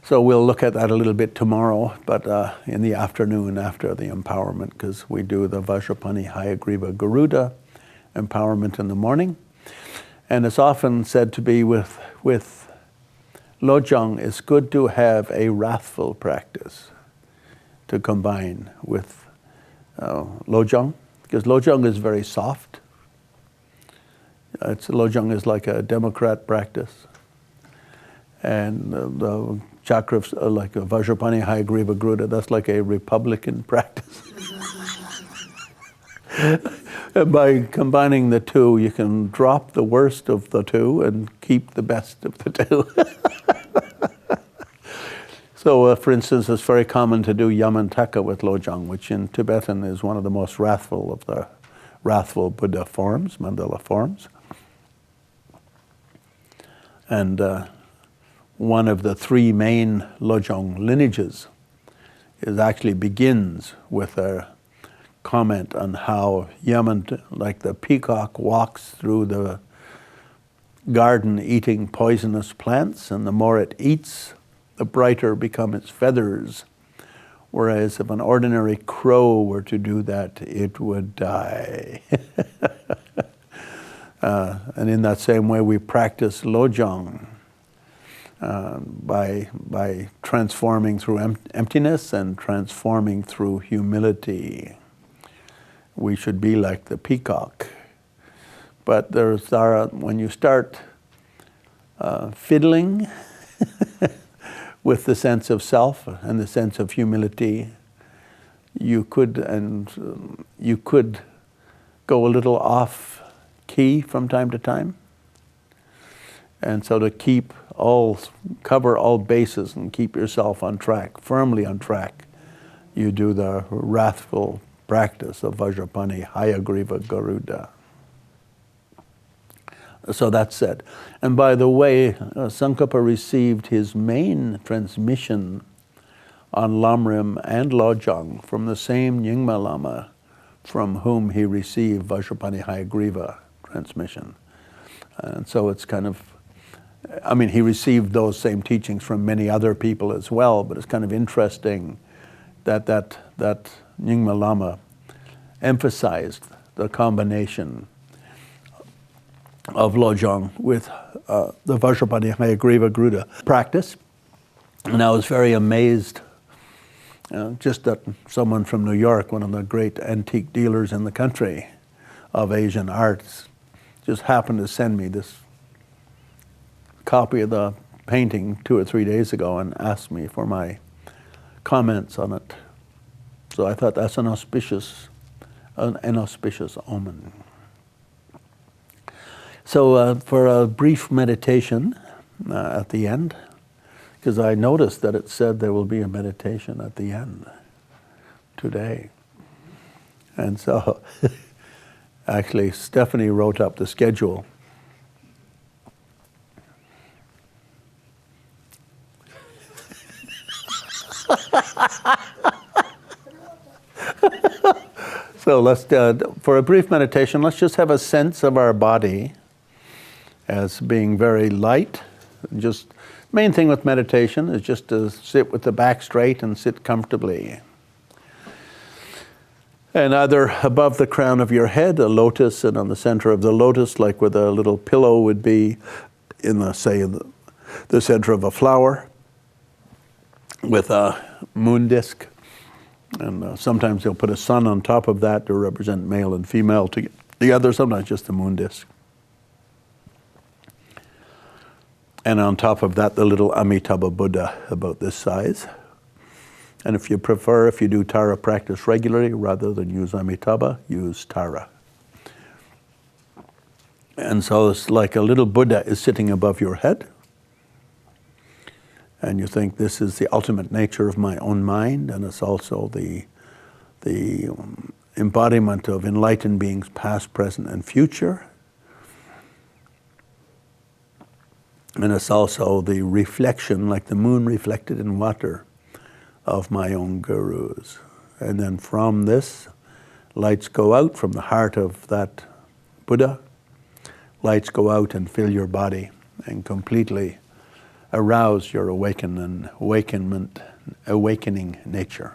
So we'll look at that a little bit tomorrow, but in the afternoon after the empowerment, because we do the Vajrapani Hayagriva Garuda empowerment in the morning. And it's often said to be with Lojong, it's good to have a wrathful practice to combine with Lojong, because Lojong is very soft. Lojong is like a Democrat practice. And the chakras are like a Vajrapani Hayagriva Garuda, that's like a Republican practice. And by combining the two, you can drop the worst of the two and keep the best of the two. So, for instance, it's very common to do Yamantaka with Lojong, which in Tibetan is one of the most wrathful of the wrathful Buddha forms, mandala forms. And one of the three main Lojong lineages actually begins with a comment on how Yamant, like the peacock, walks through the garden eating poisonous plants, and the more it eats, the brighter become its feathers. Whereas if an ordinary crow were to do that, it would die. And in that same way, we practice Lojong by transforming through emptiness and transforming through humility. We should be like the peacock. But when you start fiddling with the sense of self and the sense of humility, you could go a little off key from time to time. And so to cover all bases and keep yourself on track, firmly on track, you do the wrathful practice of Vajrapani Hayagriva Garuda. So that's said. And by the way, Tsongkhapa received his main transmission on Lamrim and Lojong from the same Nyingma Lama from whom he received Vajrapani Hayagriva transmission. And so it's kind of, he received those same teachings from many other people as well, but it's kind of interesting that Nyingma Lama emphasized the combination of Lojong with the Vajrapani Hayagriva Garuda practice. And I was very amazed just that someone from New York, one of the great antique dealers in the country of Asian arts, just happened to send me this copy of the painting 2 or 3 days ago and asked me for my comments on it. So I thought that's an auspicious omen. So for a brief meditation at the end, because I noticed that it said there will be a meditation at the end today. And so actually Stephanie wrote up the schedule. So let's, for a brief meditation, let's just have a sense of our body as being very light. Just main thing with meditation is just to sit with the back straight and sit comfortably. And either above the crown of your head, a lotus, and on the center of the lotus, like where the little pillow would be in the, say, in the center of a flower, with a moon disk. And sometimes they'll put a sun on top of that to represent male and female together, sometimes just the moon disk. And on top of that, the little Amitabha Buddha, about this size. And if you prefer, if you do Tara practice regularly, rather than use Amitabha, use Tara. And so it's like a little Buddha is sitting above your head. And you think this is the ultimate nature of my own mind, and it's also the embodiment of enlightened beings past, present, and future. And it's also the reflection, like the moon reflected in water, of my own gurus. And then from this, lights go out from the heart of that Buddha. Lights go out and fill your body and completely arouse your awakening nature.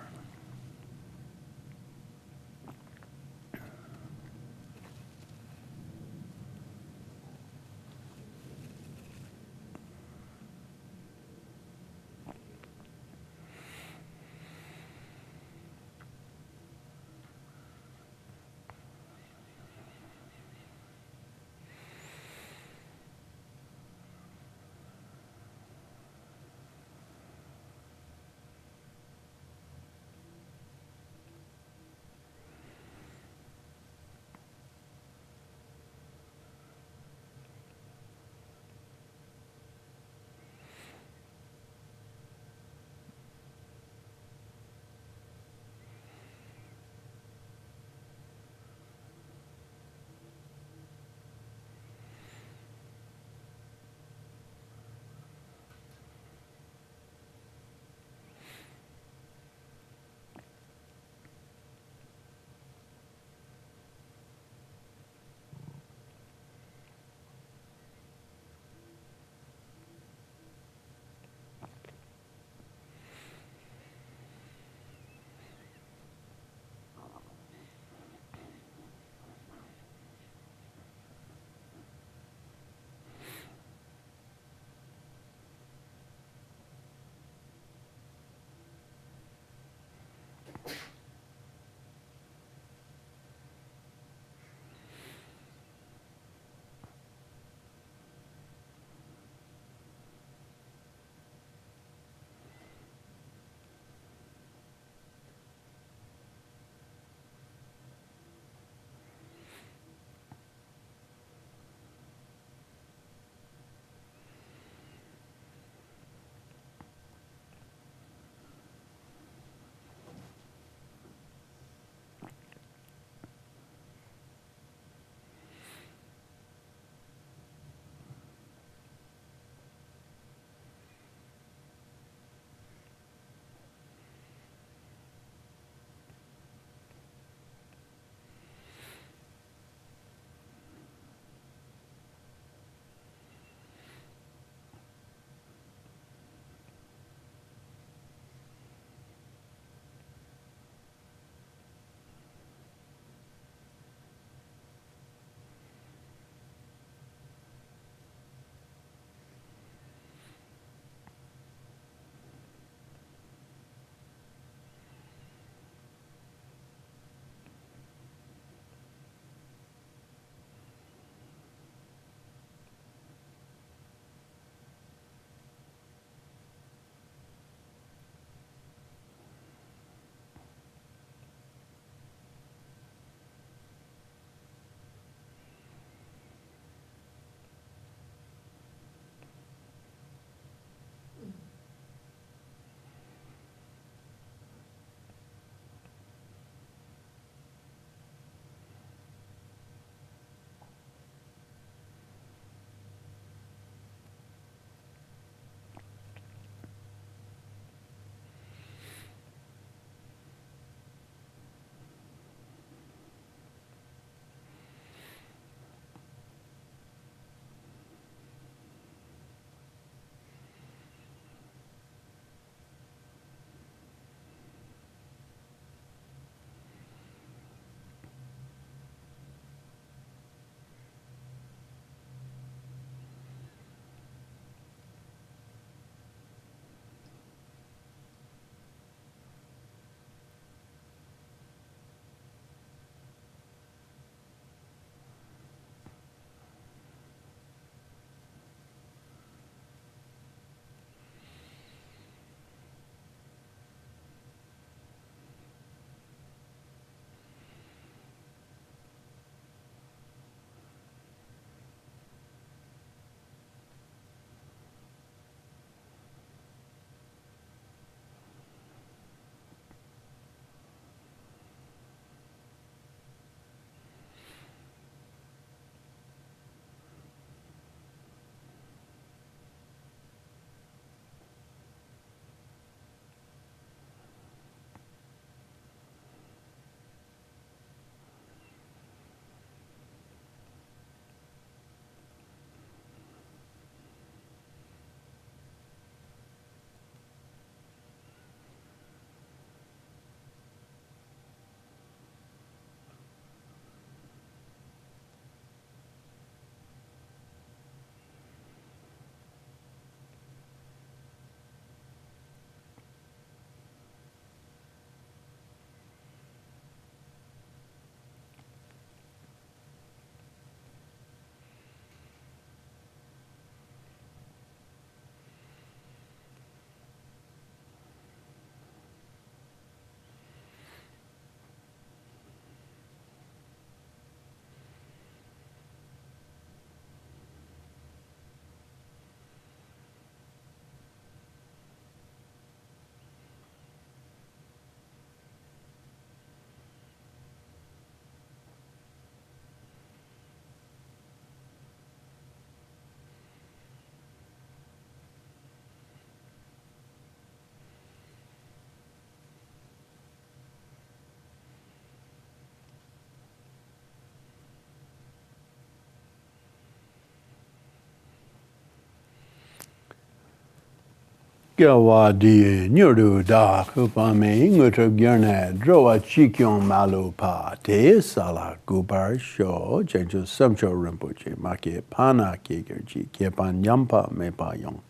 Gyawa di nyuru da kupame ngutu gyerne drowa chikyon malupa te sala gubar sho jenju samcho rinpoche make pana kigerji kepan yampa mepa yong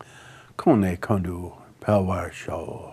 kone kondu pelwar sho.